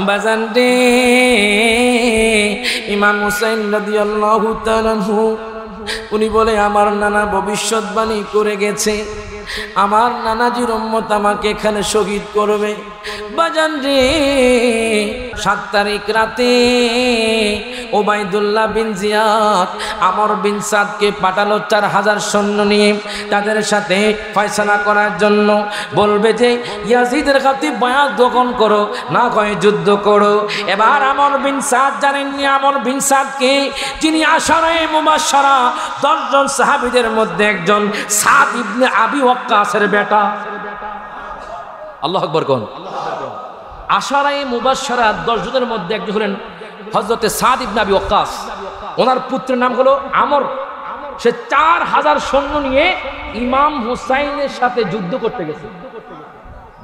বাজান রে, ইমাম হুসাইন রাদিয়াল্লাহু তাআলা আনহু উনি বলে আমার নানা ভবিষ্যৎবাণী করে গেছে, আমার নানাজির উম্মত আমাকে এখানে শহীদ করবে। বাজান রে, 7 তারিখ রাতে ওবাইদুল্লাহ বিন জিয়াদ আমর বিন সাদকে পাঠালো 4000 সৈন্য নিয়ে তাদের সাথে ফয়সালা করার জন্য। বলবে যে ইয়াজিদের কাছে বায়াত গ্রহণ করো, না কয় যুদ্ধ করো। এবার আমর বিন সাদ জানেননি আমর বিন সাদকে, যিনি আশারায়ে মুবাশশারা 10 জন সাহাবীদের মধ্যে একজন, সাদ ইবনে আবি ওয়াক্কাসের বেটা। আল্লাহু আকবার কোন। আশারায়ে মুবাশশারা 10 জনের মধ্যে একজন হলেন হযরতে সাদ ইবনে আবি ওয়াক্কাস। ওনার পুত্রের নাম হলো আমর। সে 4000 সৈন্য নিয়ে ইমাম হুসাইনের সাথে যুদ্ধ করতে গেছে।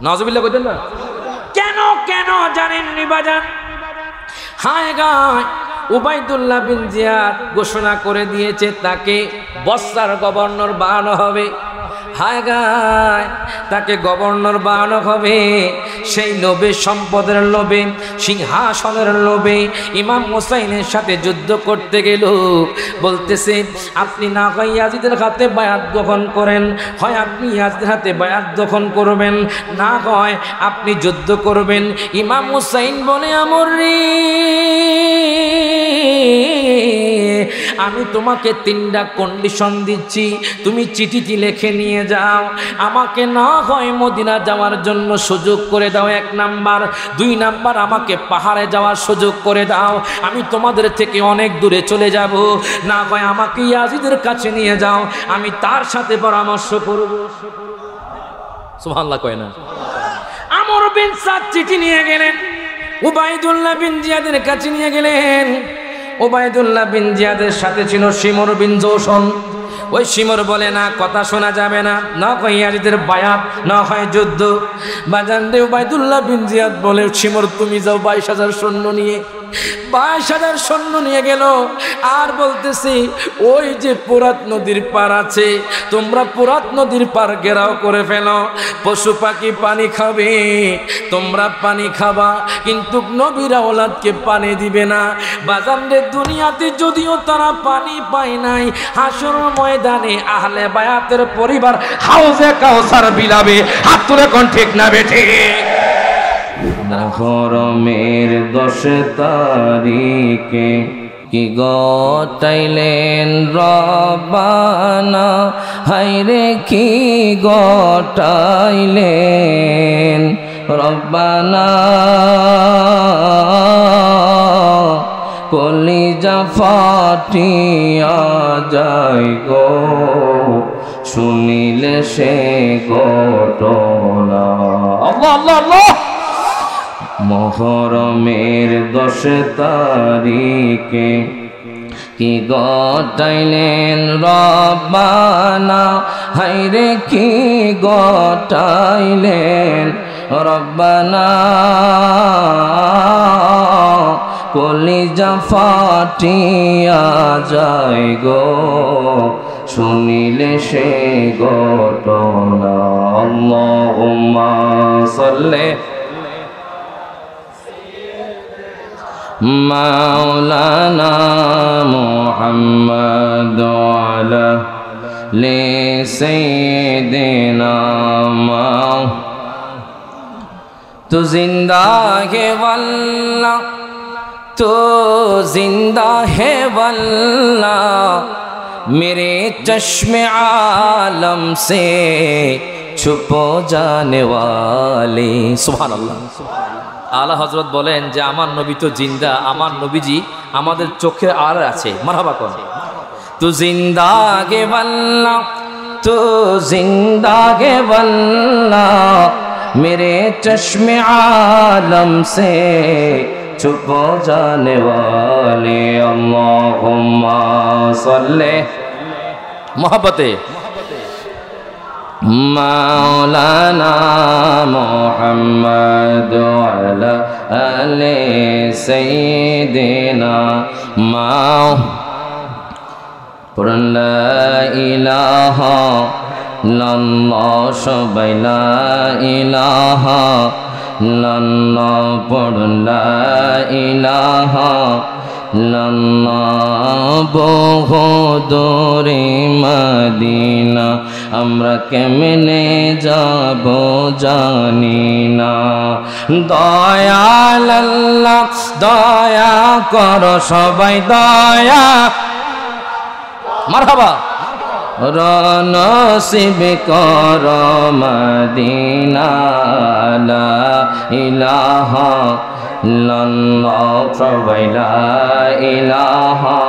নাউজুবিল্লাহ কইতেন না? কেন কেন জানেননি বাজান? হায় গায় উবাইদুল্লাহ বিন জিয়াদ ঘোষণা করে দিয়েছে তাকে বসরার গভর্নর বানানো হবে। হায় গায় তাকে গভর্নর বানানো হবে। সেই লোভে, সম্পদের লোভে, সিংহাসনের লোভে ইমাম হুসাইনের সাথে যুদ্ধ করতে গেল। বলতেছে আপনি না হয় ইয়াজিদের হাতে বায়াত গ্রহণ করেন, হয় আপনি ইয়াজিদের হাতে বায়াত গ্রহণ করবেন, না হয় আপনি যুদ্ধ করবেন। ইমাম হুসাইন বলে আমর রে, আমি তোমাকে 3টা কন্ডিশন দিচ্ছি, তুমি চিঠিটি লিখে নিয়ে যাও। আমাকে না হয় মদিনা যাওয়ার জন্য সুযোগ করে দাও 1 নাম্বার, 2 নাম্বার আমাকে পাহাড়ে যাওয়ার সুযোগ করে দাও, আমি তোমাদের থেকে অনেক দূরে চলে যাব, না হয় আমাকে ইয়াজিদের কাছে নিয়ে যাও, আমি তার সাথে পরামর্শ করব। সুবহানাল্লাহ কয় না? আমর বিন সাদ চিঠি নিয়ে গেলেন, উবাইদুল্লাহ বিন জিয়াদের কাছে নিয়ে গেলেন। ওবায়দুল্লাহ বিন জিয়াদের সাথে ছিল শিমর বিন জৌশন। ওই শিমর বলে না, কথা শোনা যাবে না, না হয় ইয়াজিদের বায়াত, না হয় যুদ্ধ। বাজান রে, ওবায়দুল্লাহ বিন জিয়াদ বলে শিমর তুমি যাও 22000 সৈন্য নিয়ে। 22000 সৈন্য নিয়ে গেল। আর বলতেছি ওই যে পুরাত নদীর পার আছে, তোমরা পুরাত নদীর পার ঘেরাও করে ফেলো, পশু পাখি পানি খাবে, তোমরা পানি খাবা, কিন্তু নবীর আওলাদকে পানি দিবে না। বাজান রে, দুনিয়াতে যদিও তারা পানি পায় নাই, হাসর ময়দানে আহলে বায়াতের পরিবার হাউজে কাউসার বিলাবে। হাত তুলে কোন ঠিক না বেঠে? মুহরমের 10 তারিখে কি গটাইলেন রব্বানা, হায়রে কি গটাইলেন রব্বানা, কলিজা ফাটিয়া যায় গো শুনিলে সে ঘটনা। আল্লাহ আল্লাহ আল্লাহ। মুহরমের 10 তারিখে কি গটাইলেন রব্বানা, হায়রে কি গটাইলেন রব্বানা, কলিজা ফাটিয়া যায় গো শুনিলে সে ঘটনা। আল্লাহুম্মা সাল্লি মাওলানা মুহাম্মদ আলা লি সাইয়্যিদিনা তু জিন্দা হে ওয়াল্লাহ, তো জিন্দা হে ওয়াল্লাহ, मेरे चश्मे आलम से छुपो जाने वाले। सुबहानाल्लाह। আলা হযরত বলেন যে আমার নবী তো জিন্দা, আমার নবীজি আমাদের চোখের আড়ালে আছে। মারহাবা কোন। তু জিন্দা গে ওয়াল্লাহ, তু জিন্দা গে ওয়াল্লাহ, मेरे चश्मे आलम से छुपो जाने वाले। अल्लाहुम्मा सल्ले मोहब्बते मौलाना मुहम्मद अला आले सय्यिदिना माओ ला इलाहा इल्लाल्लाह, सबाई ला इलाहा ইল্লাল্লাহ পড়ুন লা ইলাহা ইল্লাল্লাহ বহুদূরে মদিনা আমরা কেমনে যাব জানি না দয়াল আল্লাহ দয়া করো সবাই দয়া মারহাবা নসিব কর মদিনা লা ইলাহা ইল্লাল্লাহ সবাই লা ইলাহা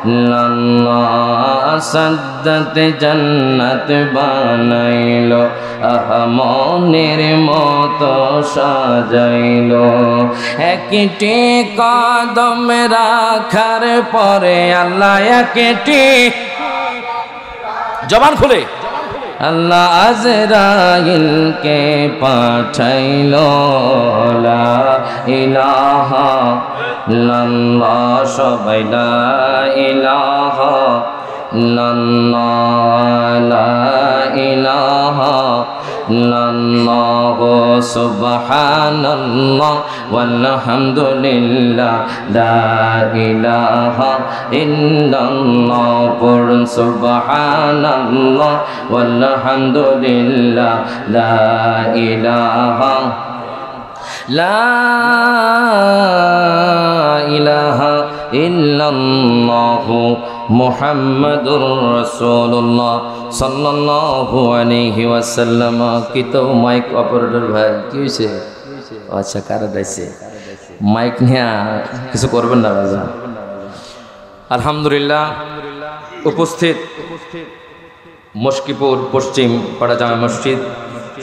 ইল্লাল্লাহ সাদ্দাত জান্নাত বানাইলো মনের মতো সাজাইলো একটি কদম রাখার পরে আল্লাহ একটি জবান খুলে আল্লাহ আজরাইলকে পাঠাইলো লা ইলাহা ইল্লাল্লাহ সবাই লা ইলাহা ইল্লাল্লাহ লা ইলাহা ইল্লাল্লাহ সুবহানাল্লাহ ওয়ালহামদুলিল্লাহ লা ইলাহা ইল্লাল্লাহ পড়ুন সুবহানাল্লাহ ওয়ালহামদুলিল্লাহ লা ইলাহা লা ইলাহা ইল্লাল্লাহ মুহাম্মাদুর রাসূলুল্লাহ সাল্লাল্লাহু আলাইহি ওয়াসাল্লাম। কি তো মাইক অপারেটর ভাই কি হইছে? আচ্ছা কারা দাইছে মাইক নিয়ে কিছু করবেন না রাজা। আলহামদুলিল্লাহ উপস্থিত মস্কিপুর পশ্চিম পাড়া জামে মসজিদ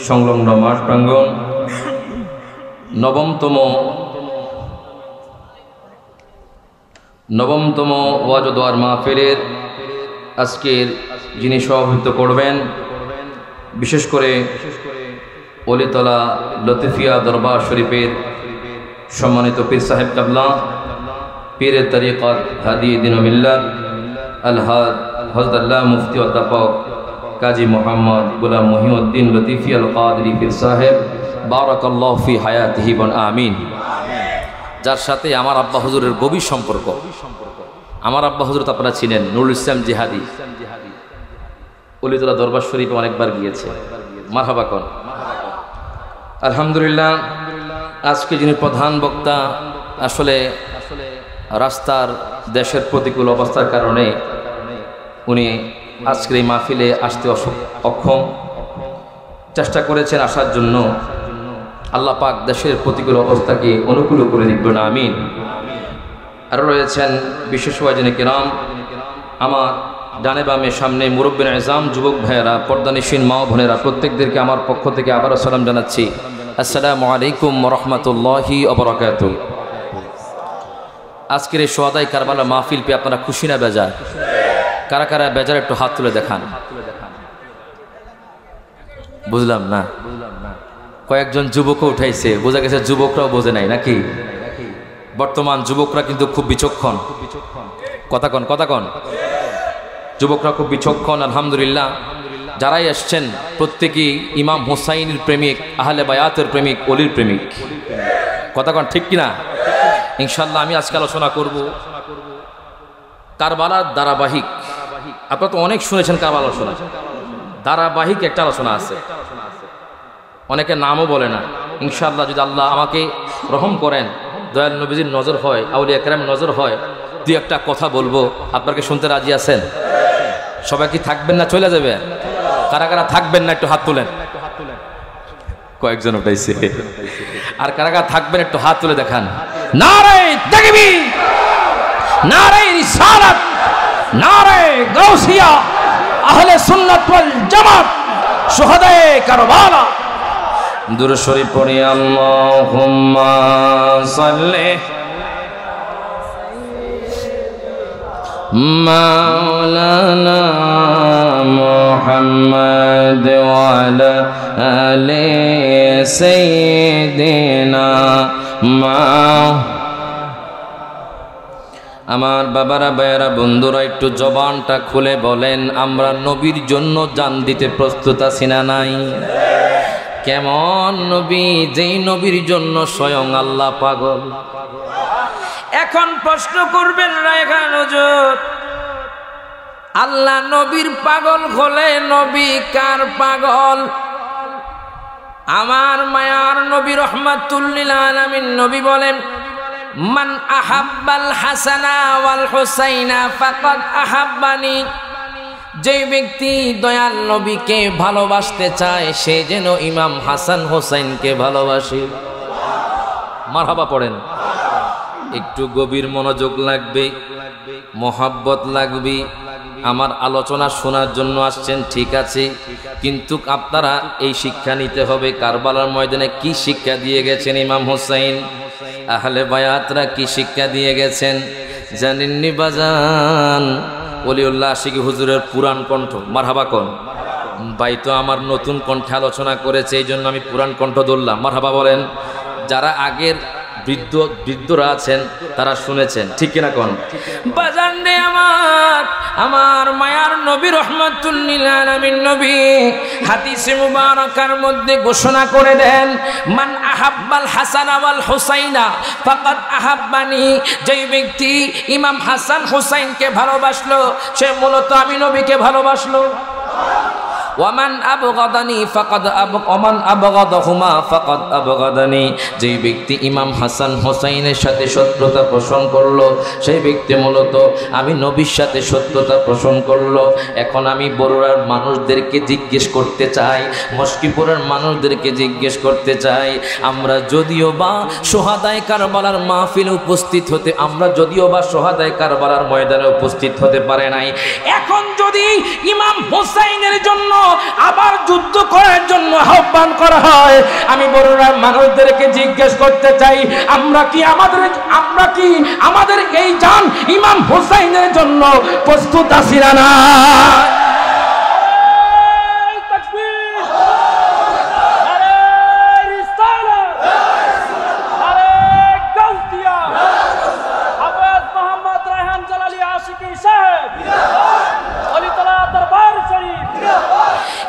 সংলগ্ন মাঠ প্রাঙ্গণ নবমতম ওয়াজ ও দোয়ার মাহফিলের আজকের যিনি সভাপতিত্ব করবেন, বিশেষ করে অলিতলা লতিফিয়া দরবার শরীফের সম্মানিত পীর সাহেব কাবলা পীরের তরিকত হাদি দিন মিল্লাত আলহাদ হযরত আল্লাহ মুফতি অধ্যাপক কাজী মোহাম্মদ গোলাম মহিউদ্দিন লতিফি আল কাদরি পীর সাহেব বারাকাল্লাহু ফি হায়াতিহি ওয়া আমিন। যার সাথে আমার আব্বা হুজুরের গভীর সম্পর্ক। আমার আব্বা হুজুর তো আপনারা ছিলেন, নুরুল ইসলাম জিহাদি, অলিতলা দরবার শরীফে অনেকবার গিয়েছে। মারহাবা কোন। আলহামদুলিল্লাহ আজকে যিনি প্রধান বক্তা, আসলে রাস্তার দেশের প্রতিকূল অবস্থার কারণে উনি আজকের এই মাহফিলে আসতে অক্ষম। চেষ্টা করেছেন আসার জন্য, আল্লাহ পাক দেশের প্রতিকূল অবস্থাকে অনুকূল করে দিবেন আমিন। আরও রয়েছেন বিশেষ ওয়াজিনে কিরাম, আমার ডানে বামে সামনে মুরব্বিন আযম, যুবক ভাইয়েরা, পর্দানিসীন মা বোনেরা, প্রত্যেকদেরকে আমার পক্ষ থেকে আবারও সালাম জানাচ্ছি। আসসালামু আলাইকুম ওয়া রাহমাতুল্লাহি ওয়া বারাকাতুহু। আজকের এই সোহাদাই কারবালা মাহফিল পেয়ে আপনারা খুশি না বেজার? কারা কারা বেজার একটু হাত তুলে দেখান। বুঝলাম না, কয়েকজন যুবকও উঠাইছে, বোঝা গেছে যুবকরাও বোঝে নাই নাকি? বর্তমান যুবকরা কিন্তু খুব বিচক্ষণ। কথা কন যুবকরা খুব বিচক্ষণ। আলহামদুলিল্লাহ যারাই আসছেন প্রত্যেকেই ইমাম হুসাইনের প্রেমিক, আহলে বায়াতের প্রেমিক, অলির প্রেমিক। কথা কন ঠিক কিনা? ইনশাল্লাহ আমি আজকে আলোচনা করব কারবালার ধারাবাহিক। আপনারা তো অনেক শুনেছেন কারবালা আলোচনা, ধারাবাহিক একটা আলোচনা আছে, অনেকে নামও বলে না। ইনশাআল্লাহ যদি আল্লাহ আমাকে রহম করেন, দয়াল নবীজির নজর হয়, আউলিয়া কেরাম নজর হয়, দুই একটা কথা বলবো। আপনাকে শুনতে রাজি আছেন? সবাই কি থাকবেন না চলে যাবে? কারা কারা থাকবেন না একটু হাত তুলেন। কয়েকজন উঠাইছে। আর কারা কারা থাকবেন একটু হাত তুলে দেখান। নারে তাকবীর, নারে রিসালাত, নারে গাউসিয়া, আহলে সুন্নাত ওয়াল জামাত, শুহাদায়ে কারবালা। দুরূদ শরীফ পড়ি। আল্লাহুম্মা সাল্লি মাওলানা মুহাম্মদ ওয়া আলা আলি সাইয়্যিদিনা আমার বাবারা, ভাইয়েরা, বন্ধুরা একটু জবানটা খুলে বলেন, আমরা নবীর জন্য জান দিতে প্রস্তুত আছি না নাই? কেমন নবী, যেই নবীর জন্য স্বয়ং আল্লাহ পাগল। এখন প্রশ্ন করবেন রায়খান হুজুর, আল্লাহ নবীর পাগল হলে নবী কার পাগল? আমার মায়ার নবী রহমাতুল লিল আলামিন নবী বলেন, মান আহাব্বাল হাসানা ওয়াল হুসাইনা ফাকাদ আহাব্বানি। যে ব্যক্তি দয়াল নবীকে ভালোবাসতে চায় সে যেন ইমাম হাসান হোসেনকে ভালোবাসে। মারহাবা পড়েন। একটু গভীর মনোযোগ লাগবে, মহাব্বত লাগবে। আমার আলোচনা শোনার জন্য আসছেন ঠিক আছে, কিন্তু আপনারা এই শিক্ষা নিতে হবে। কারবালার ময়দানে কি শিক্ষা দিয়ে গেছেন ইমাম হোসেন, আহলে বায়াতরা কি শিক্ষা দিয়ে গেছেন জানেননি বাজান? ওলিউল্লাহ আশিকি হুজুরের পুরাণ কণ্ঠ, মারহাবা কোন ভাই তো আমার নতুন কণ্ঠে আলোচনা করেছে, এই জন্য আমি পুরাণ কণ্ঠ ধরলাম। মারহাবা বলেন। যারা আগের বৃদ্ধরা আছেন তারা শুনেছেন, ঠিক কিনা কোন বাজান রে? আমার মায়ার নবী রহমাতুল লিল আলামিন নবী হাদিসে মুবারাকার মধ্যে ঘোষণা করে দেন, মান আহাব্বাল হাসানা ওয়াল হুসাইনা ফাকাদ আহাব্বানি। যেই ব্যক্তি ইমাম হাসান হুসাইনকে ভালোবাসলো সে মূলত আমি নবীকে ভালোবাসলো। ওয়ামান আবগাদানি ফাকাদ ওমান আবগাদাহুমা ফাকাদ আবগাদানি। যেই ব্যক্তি ইমাম হাসান হোসেনের সাথে শত্রুতা পোষণ করলো সেই ব্যক্তি মূলত আমি নবীর সাথে শত্রুতা পোষণ করলো। এখন আমি বড়ুয়ার মানুষদেরকে জিজ্ঞেস করতে চাই, মস্কিপুরের মানুষদেরকে জিজ্ঞেস করতে চাই, আমরা যদিও বা সোহাদায়ে কারবালার মাহফিলে উপস্থিত হতে, আমরা যদিও বা সোহাদায়ে কারবালার ময়দানে উপস্থিত হতে পারে নাই, এখন যদি ইমাম হোসেনের জন্য আবার যুদ্ধ করার জন্য আহ্বান করা হয়, আমি বড়ুয়ার মানুষদেরকে জিজ্ঞেস করতে চাই, আমরা কি আমাদের এই জান ইমাম হোসেনের জন্য প্রস্তুত আছি না?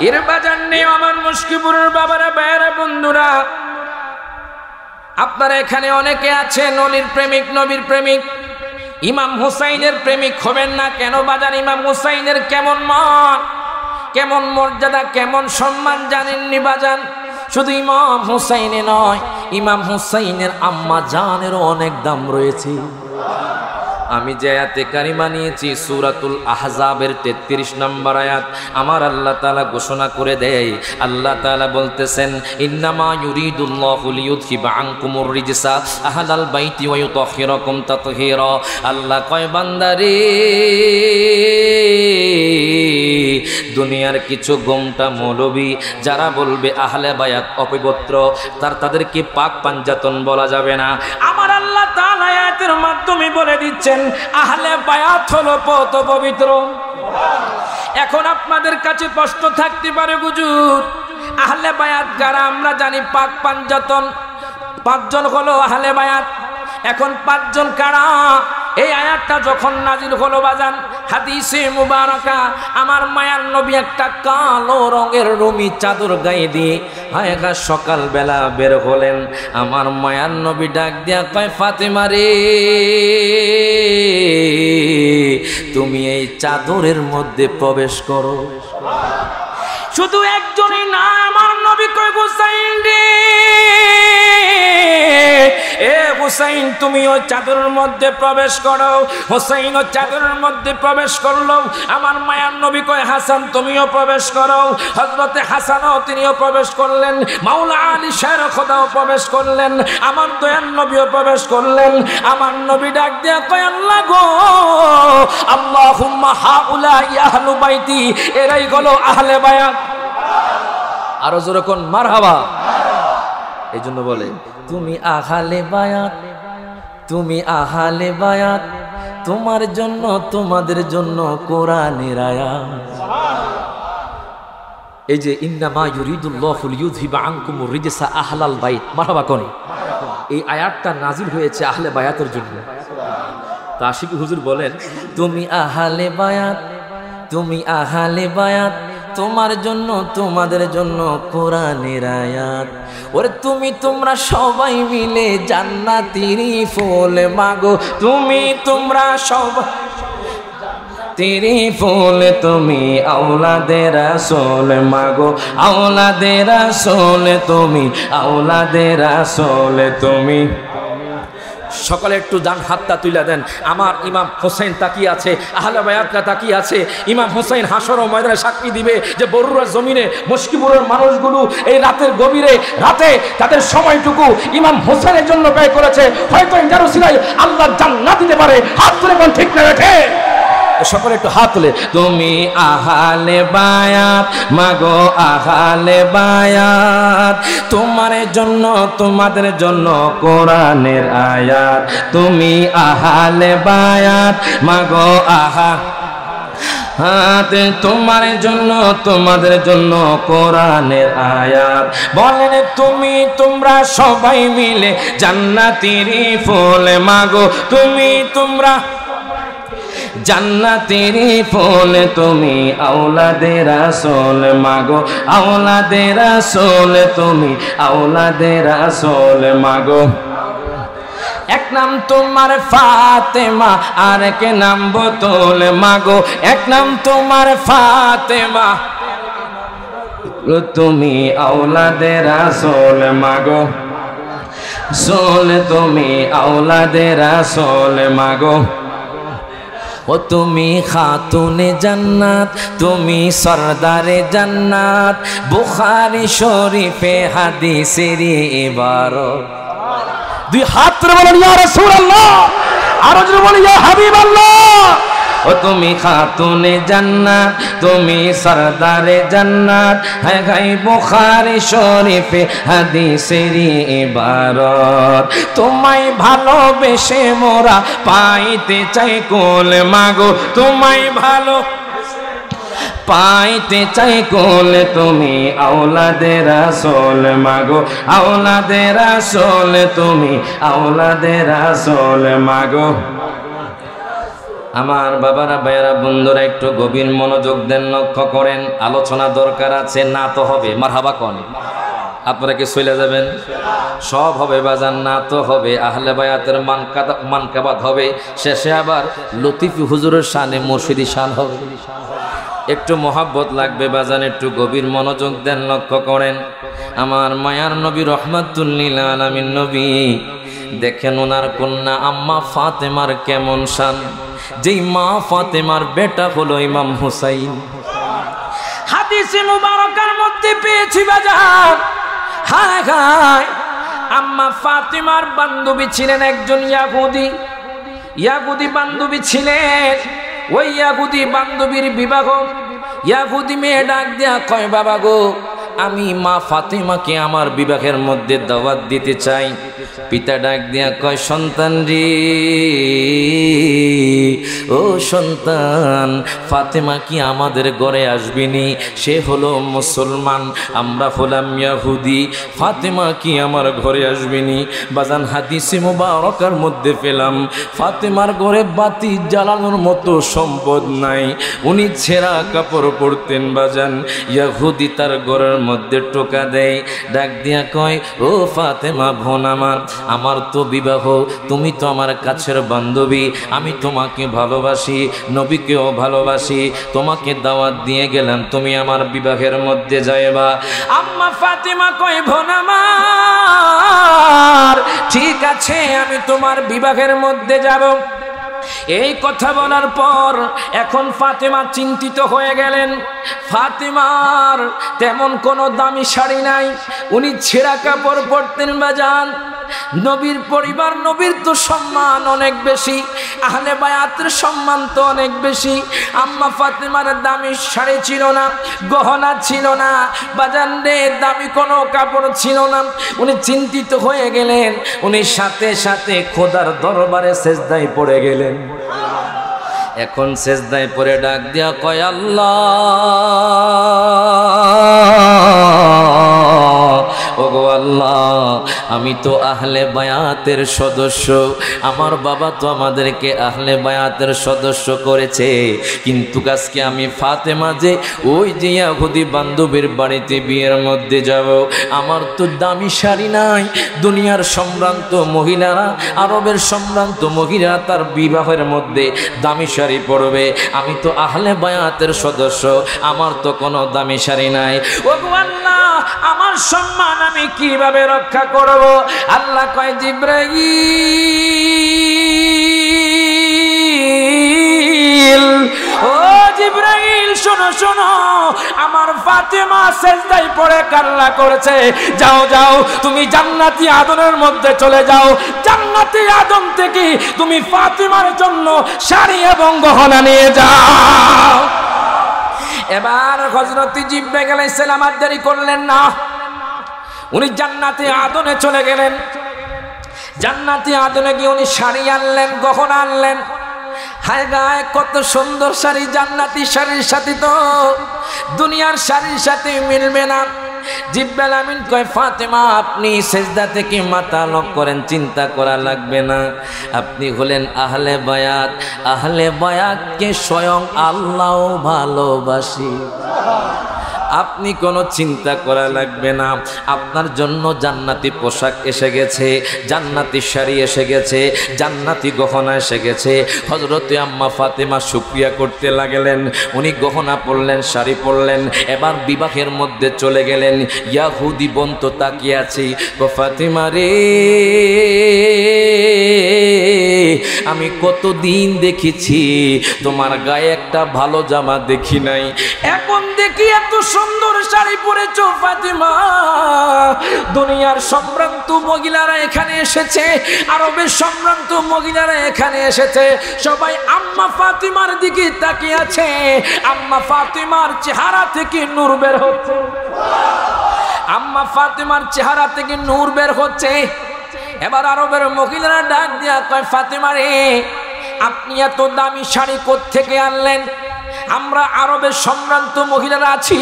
এর বাজার নেই আমার মুশকিপুরের বাবারা, ভাইয়েরা, বন্ধুরা, আপনারা এখানে অনেকে আছেন অলির প্রেমিক, নবীর প্রেমিক, ইমাম হুসাইনের প্রেমিক হবেন না কেন বাজান? ইমাম হুসাইনের কেমন মান, কেমন মর্যাদা, কেমন সম্মান জানেননি বাজান? শুধু ইমাম হুসাইনে নয়, ইমাম হুসাইনের আম্মা জানেরও অনেক দাম রয়েছে। আমি যে আয়াতে কারিমা নিয়েছি সূরাতুল আহজাবের 33 নম্বর আয়াত, আমার আল্লাহ তাআলা ঘোষণা করে দেয়, আল্লাহ তাআলা বলতেছেন, ইন্নামা ইউরিদুল্লাহু লিইউযহিবা আনকুমুর রিজসা আহলাল বাইতি ওয়া ইউতাহহিরাকুম তাতহীরা। আল্লাহ কয় বান্দারে, দুনিয়ার কিছু গোমটা মৌলবী যারা বলবে আহলে বায়াত অপবিত্র, তাদেরকে পাক পাঞ্জাতন বলা যাবে না। আমার আল্লাহ তাআলা আয়াতের মাধ্যমে বলে দিচ্ছেন আহলে বায়াত হলো পবিত্র। এখন আপনাদের কাছে প্রশ্ন থাকতে পারে, হুজুর আহলে বায়াত কারা? আমরা জানি পাক পাঞ্জাতন 5 জন হলো আহলে বায়াত। এখন 5 জন কারা? এই আয়াতটা যখন নাজিল হলো বাজান, হাদিসে মুবারাকা আমার মায়ার নবী একটা কালো রঙের রুমি চাদর গায়ে দিয়ে হায়গা সকালবেলা বের হলেন। আমার মায়ার নবী ডাক দিয়া কয়, ফাতেমা রে, তুমি এই চাদরের মধ্যে প্রবেশ করো। শুধু একজনই না, আমার নবী কয়, হুসাইন রে, এ হুসাইন তুমি ওই চাদরের মধ্যে প্রবেশ করো। হুসাইন ওই চাদরের মধ্যে প্রবেশ করলো। আমার মায়ার নবী কয়, হাসান তুমিও প্রবেশ করো। হযরতে হাসানও তিনিও প্রবেশ করলেন। মাওলা আলী শের খোদাও প্রবেশ করলেন। আমার দয়াল নবীও প্রবেশ করলেন। আমার নবী ডাক দিয়া কয়, আল্লাহ গো, আল্লাহুম্মা হাউলাই আহলু বাইতি, এরাই হলো আহলে বায়াত। আরো জোরে কোন মারহাবা। এই জন্য বলে, তুমি আহলে বায়াত, তুমি আহলে বায়াত, তোমার জন্য তোমাদের জন্য কোরআনের আয়াত। এই যে ইন্নামা ইউরিদুল্লাহু লিইউযহিবা আনকুমুর রিজসা আহলাল বাইত, মারহাবা কোন, এই আয়াতটা নাজিল হয়েছে আহলে বায়াতের জন্য। তা আশিকি হুজুর বলেন, তুমি আহলে বায়াত, তুমি আহলে বায়াত, তোমার জন্য তোমাদের জন্য কোরআনের আয়াত। ওরে তোমরা সবাই মিলে জান্নাতেরই ফুল মাগো, তোমরা সবাই তেরি ফুল, তুমি আওলাদে রাসূল মাগো, আওলাদে রাসূল তুমি, আওলাদে রাসূল তুমি। সকলে একটু ডান হাতটা তুলে দেন। আমার ইমাম হোসেন তাকিয়ে আছে, আহলে বায়াতরা তাকিয়ে আছে। ইমাম হোসেন হাসর ও ময়দানে সাক্ষী দিবে যে বরুরার জমিনে মুশকিপুরের মানুষগুলো এই রাতের গভীরে রাতে তাদের সময়টুকু ইমাম হোসেনের জন্য ব্যয় করেছে। হয়তো জারুসিলাই আল্লাহ জান্নাত দিতে পারে। হাত তুলে কোন ঠিক না রেখে সকলে একটু হাত তুলে। তুমি আহলে বায়াত মাগো, আহলে বায়াত, তোমার জন্য তোমাদের জন্য কোরআনের আয়াত। তুমি আহলে বায়াত মাগো, হাত তোমার জন্য তোমাদের জন্য কোরআনের আয়াত। বলেন তোমরা সবাই মিলে জান্নাতেরই ফুল মাগো, তোমরা জান্নাতেরই ফুল, তুমি আওলাদে রাসূল মাগো, আওলাদে রাসূল তুমি, আওলাদে রাসূল মাগো। এক নাম তোমার ফাতেমা, আর এক নাম বোতল মাগো, এক নাম তোমার ফাতেমা, তুমি আওলাদে রাসূল মাগো, রাসূল তুমি আওলাদে রাসূল মাগো। ও তুমি খাতুনে জান্নাত, তুমি সরদারে জান্নাত, বুখারী শরীফে হাদিসের ইবারত। দুই হাত ধরে বলেন ইয়া রাসূলুল্লাহ, আর জোরে বলেন ইয়া হাবিবাল্লাহ। ও তুমি খাতুনে জান্নাত, তুমি সরদারে জান্নাত, হে গাই বুখারী শরীফে হাদিসের ইবারত। তোমায় ভালোবেসে মোরা পাইতে চাই কোল মাগো, তোমায় ভালো পাইতে চাই কোল, তুমি আওলাদে রাসূল মাগো, আওলাদে রাসূল তুমি, আওলাদে রাসূল মাগো। আমার বাবারা ভাইয়েরা বন্ধুরা একটু গভীর মনোযোগ দেন, লক্ষ্য করেন। আলোচনা দরকার আছে, না তো হবে মারহাবা কোন। আপনারা কি চলে যাবেন? সব হবে বাজান, না তো হবে। আহলে বায়াতের মানকাবাত হবে, শেষে আবার লতিফি হুজুরের শানে মুর্শিদি শান হবে। একটু মহাব্বত লাগবে বাজান, একটু গভীর মনোযোগ দেন, লক্ষ্য করেন। আমার মায়ার নবী রহমাতুল লিল আলামিন নবী, দেখেন ওনার কন্যা আম্মা ফাতেমার কেমন শান। যেই মা ফাতেমার বেটা হলো ইমাম হুসাইন। হাদিসে মুবারকার মধ্যে পেয়েছি বাজার, হায় হায়, আম্মা ফাতেমার বান্ধবী ছিলেন একজন ইয়াহুদি বান্ধবী ছিলেন। ওই ইয়াহুদি বান্ধবীর বিবাহ, ইয়াহুদি মেয়ে ডাক দেয়া কয়, বাবা গো, আমি মা ফাতেমাকে আমার বিবাহের মধ্যে দাওয়াত দিতে চাই। পিতা ডাক দিয়া কয়, সন্তান রে, ও সন্তান, ফাতেমা কি আমাদের ঘরে আসবেনি? সে হলো মুসলমান, আমরা হলাম ইয়াহুদি, ফাতেমা কি আমার ঘরে আসবেনি? বাজান হাদিসে মুবারকার মধ্যে পেলাম ফাতেমার ঘরে বাতি জ্বালানোর মতো সম্পদ নাই, উনি ছেঁড়া কাপড় পরতেন। বাজান ইয়াহুদি তার ঘরের মধ্যে টোকা দেয়, ডাক দিয়া কয়, ও ফাতেমা বোন আমার তো বিবাহ, তুমি তো আমার কাছের বান্ধবী, আমি তোমাকে ভালোবাসি, নবীকেও ভালোবাসি, তোমাকে দাওয়াত দিয়ে গেলাম, তুমি আমার বিবাহের মধ্যে যাইবা। আম্মা ফাতেমা কয়, বোন আমার, ঠিক আছে, আমি তোমার বিবাহের মধ্যে যাব। এই কথা বলার পর এখন ফাতেমা চিন্তিত হয়ে গেলেন। ফাতেমার তেমন কোনো দামি শাড়ি নাই, উনি ছেঁড়া কাপড় পরতেন। বাজান নবীর পরিবার, নবীর তো সম্মান অনেক বেশি, আহলে বায়াতের সম্মান তো অনেক বেশি। আম্মা ফাতেমার দামি শাড়ি ছিল না, গহনা ছিল না, বাজান রে দামি কোনো কাপড় ছিল না। উনি চিন্তিত হয়ে গেলেন, উনি সাথে সাথে খোদার দরবারে সেজদায় পড়ে গেলেন। এখন সেজদায় পড়ে ডাক দিয়া কয়, আল্লাহ ওগো আল্লাহ, আমি তো আহলে বায়াতের সদস্য, আমার বাবা তো আমাদেরকে আহলে বায়াতের সদস্য করেছে, কিন্তু আজকে আমি ফাতেমা যে ওই যে ইহুদি বান্ধবীর বাড়িতে বিয়ের মধ্যে যাব, আমার তো দামি শাড়ি নাই। দুনিয়ার সম্ভ্রান্ত মহিলারা, আরবের সম্ভ্রান্ত মহিলারা তার বিবাহের মধ্যে দামি শাড়ি পরবে, আমি তো আহলে বায়াতের সদস্য, আমার তো কোনো দামি শাড়ি নাই। ওগো আল্লাহ, আমার সম্মান আমি কিভাবে রক্ষা করব? আল্লাহ কয়, জিবরাইল, ও জিবরাইল, শোনো শোনো, আমার ফাতেমা সেজদায় পড়ে কান্না করেছে, যাও যাও, তুমি জান্নাতি আদনের মধ্যে চলে যাও, জান্নাতি আদন থেকে তুমি ফাতেমার জন্য শাড়ি এবং গহনা নিয়ে যাও। এবার হযরত জিবরাইল আলাইহিস সালাম আর দেরি করলেন না, উনি জান্নাতে আদনে চলে গেলেন। জান্নাতে আদনে গিয়ে উনি শাড়ি আনলেন, গহনা আনলেন। হায় গায়, কত সুন্দর শাড়ি! জান্নাতি শাড়ির সাথে তো দুনিয়ার শাড়ির সাথে মিলবে না। জিবরাইল আমিন কয়, ফাতেমা আপনি সেজদা থেকে মাথা নত করেন, চিন্তা করা লাগবে না, আপনি হলেন আহলে বায়াত, আহলে বায়াতকে স্বয়ং আল্লাহ ভালোবাসি, আপনি কোনো চিন্তা করা লাগবে না, আপনার জন্য জান্নাতি পোশাক এসে গেছে, জান্নাতি শাড়ি এসে গেছে, জান্নাতি গহনা এসে গেছে। হযরতে আম্মা ফাতেমা শুকরিয়া করতে লাগলেন, উনি গহনা পরলেন, শাড়ি পরলেন, এবার বিবাহের মধ্যে চলে গেলেন। ইহুদি বোন তো তাকিয়ে আছি, ও ফাতেমা রে, আমি কতদিন দেখেছি তোমার গায়ে একটা ভালো জামা দেখি নাই, এখন দেখি এত সুন্দর শাড়ি পরেছো ফাতেমা। দুনিয়ার সম্ভ্রান্ত মহিলারা এখানে এসেছে, আরবের সম্ভ্রান্ত মহিলারা এখানে এসেছে, সবাই আম্মা ফাতেমার দিকে তাকিয়ে আছে। আম্মা ফাতেমার চেহারা থেকে নূর বের হচ্ছে, আম্মা ফাতেমার চেহারা থেকে নূর বের হচ্ছে। এবার আরবের মহিলারা ডাক দিয়া কয়, ফাতেমা রে, আপনি এত দামি শাড়ি কোত্থেকে আনলেন? আমরা আরবের সম্ভ্রান্ত মহিলারা আছি,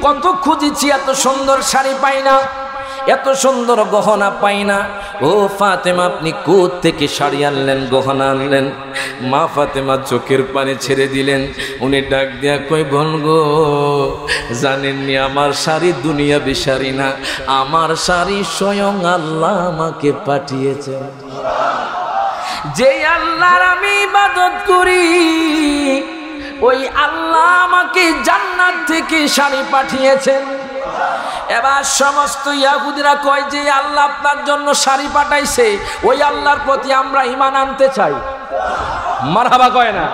কত খুঁজেছি, এত সুন্দর শাড়ি পাই না, এত সুন্দর গহনা পাই না। ও ফাতেমা, আপনি কোত্থেকে শাড়ি আনলেন, গহনা আনলেন? মা ফাতেমা চোখের পানি ছেড়ে দিলেন। উনি ডাক দিয়া কই, বোন গো, জানেননি আমার শাড়ি দুনিয়াবি শাড়ি না, আমার শাড়ি স্বয়ং আল্লাহ আমাকে পাঠিয়েছে। যে আল্লাহর আমি ইবাদত করি, ওই আল্লাহ আমাকে জান্নাত থেকে শাড়ি পাঠিয়েছেন। এবার সমস্ত ইহুদিরা কয়, যে আল্লাহ আপনার জন্য শাড়ি পাঠাইছে, ওই আল্লাহর প্রতি আমরা ঈমান আনতে চাই। মারহাবা কয় না?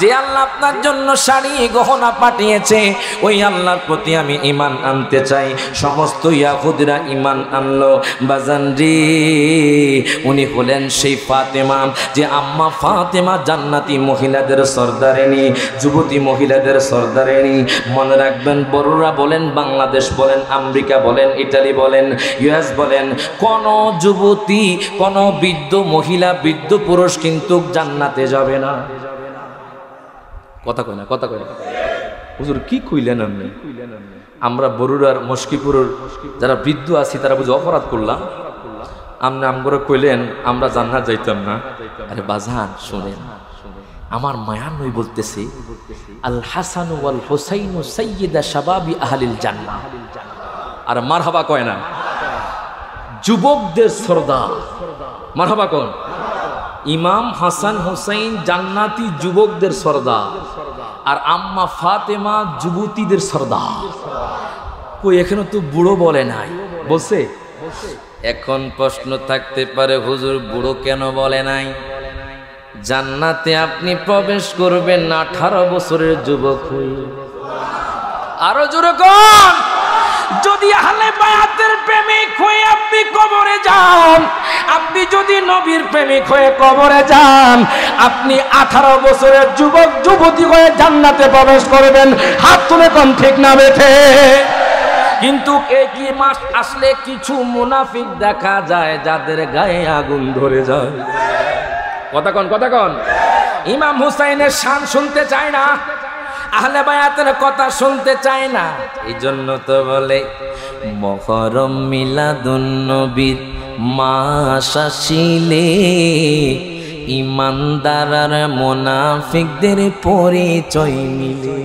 যে আল্লাহ আপনার জন্য শাড়ি গহনা পাঠিয়েছে, ওই আল্লাহর প্রতি আমি ঈমান আনতে চাই। সমস্ত ইহুদিরা ঈমান আনলো। বাজান রে, উনি হলেন সেই ফাতেমা, যে আম্মা ফাতেমা জান্নাতি মহিলাদের সর্দারিনী, যুবতী মহিলাদের সর্দারিনী। মনে রাখবেন, বড়রা বলেন, বাংলাদেশ বলেন, আমেরিকা বলেন, ইটালি বলেন, ইউএস বলেন, কোন যুবতী, কোন বৃদ্ধ মহিলা, বৃদ্ধ পুরুষ কিন্তু জান্নাতে যাবে না। কথা কয় না, কথা কয় না। হুজুর কি কইলেন আপনি? আমরা বরুড়ার মস্কিপুরের যারা বৃদ্ধ আছি তারা বুঝে অপরাধ করলাম, আপনি আমগরে কইলেন আমরা জান্নাত যাইতাম না। আরে বাজান শুনেন, আমার মায়ান নই বলতেছি, আল হাসান ওয়াল হুসাইন সাইয়্যিদা শাবাবি আহলিল জান্নাহ। আর মারহাবা কয় না, যুবকদের সরদার। মারহাবা কোন? ইমাম হাসান হুসাইন জান্নাতি যুবকদের সরদার, আর আম্মা ফাতেমা যুবতীদের সরদার। কই এখানে তো বুড়ো বলে নাই, বলছে? এখন প্রশ্ন থাকতে পারে, হুজুর বুড়ো কেন বলে নাই? জান্নাতে আপনি প্রবেশ করবেন 18 বছরের যুবক হয়ে। আরো জোরে কোন? যদি আহলে বায়াতের প্রেমিক হয়ে আপনি কবরে যান, আপনি যদি নবীর প্রেমিক হয়ে কবরে যান, আপনি 18 বছরের যুবক যুবতী হয়ে জান্নাতে প্রবেশ করবেন। হাত তুলে কোন ঠিক না বেঠে? কিন্তু এই মাস আসলে কিছু মুনাফিক দেখা যায় যাদের গায়ে আগুন ধরে যায়। কথা কন, কথা কন। ইমাম হুসাইনের শান শুনতে চায় না, আহলে বায়াতের কথা শুনতে চায় না। এই জন্য তো বলে মুহররম মিলাদুন নবীর মাস আসিলে ইমানদার আর মুনাফিকদের পরিচয় মিলে।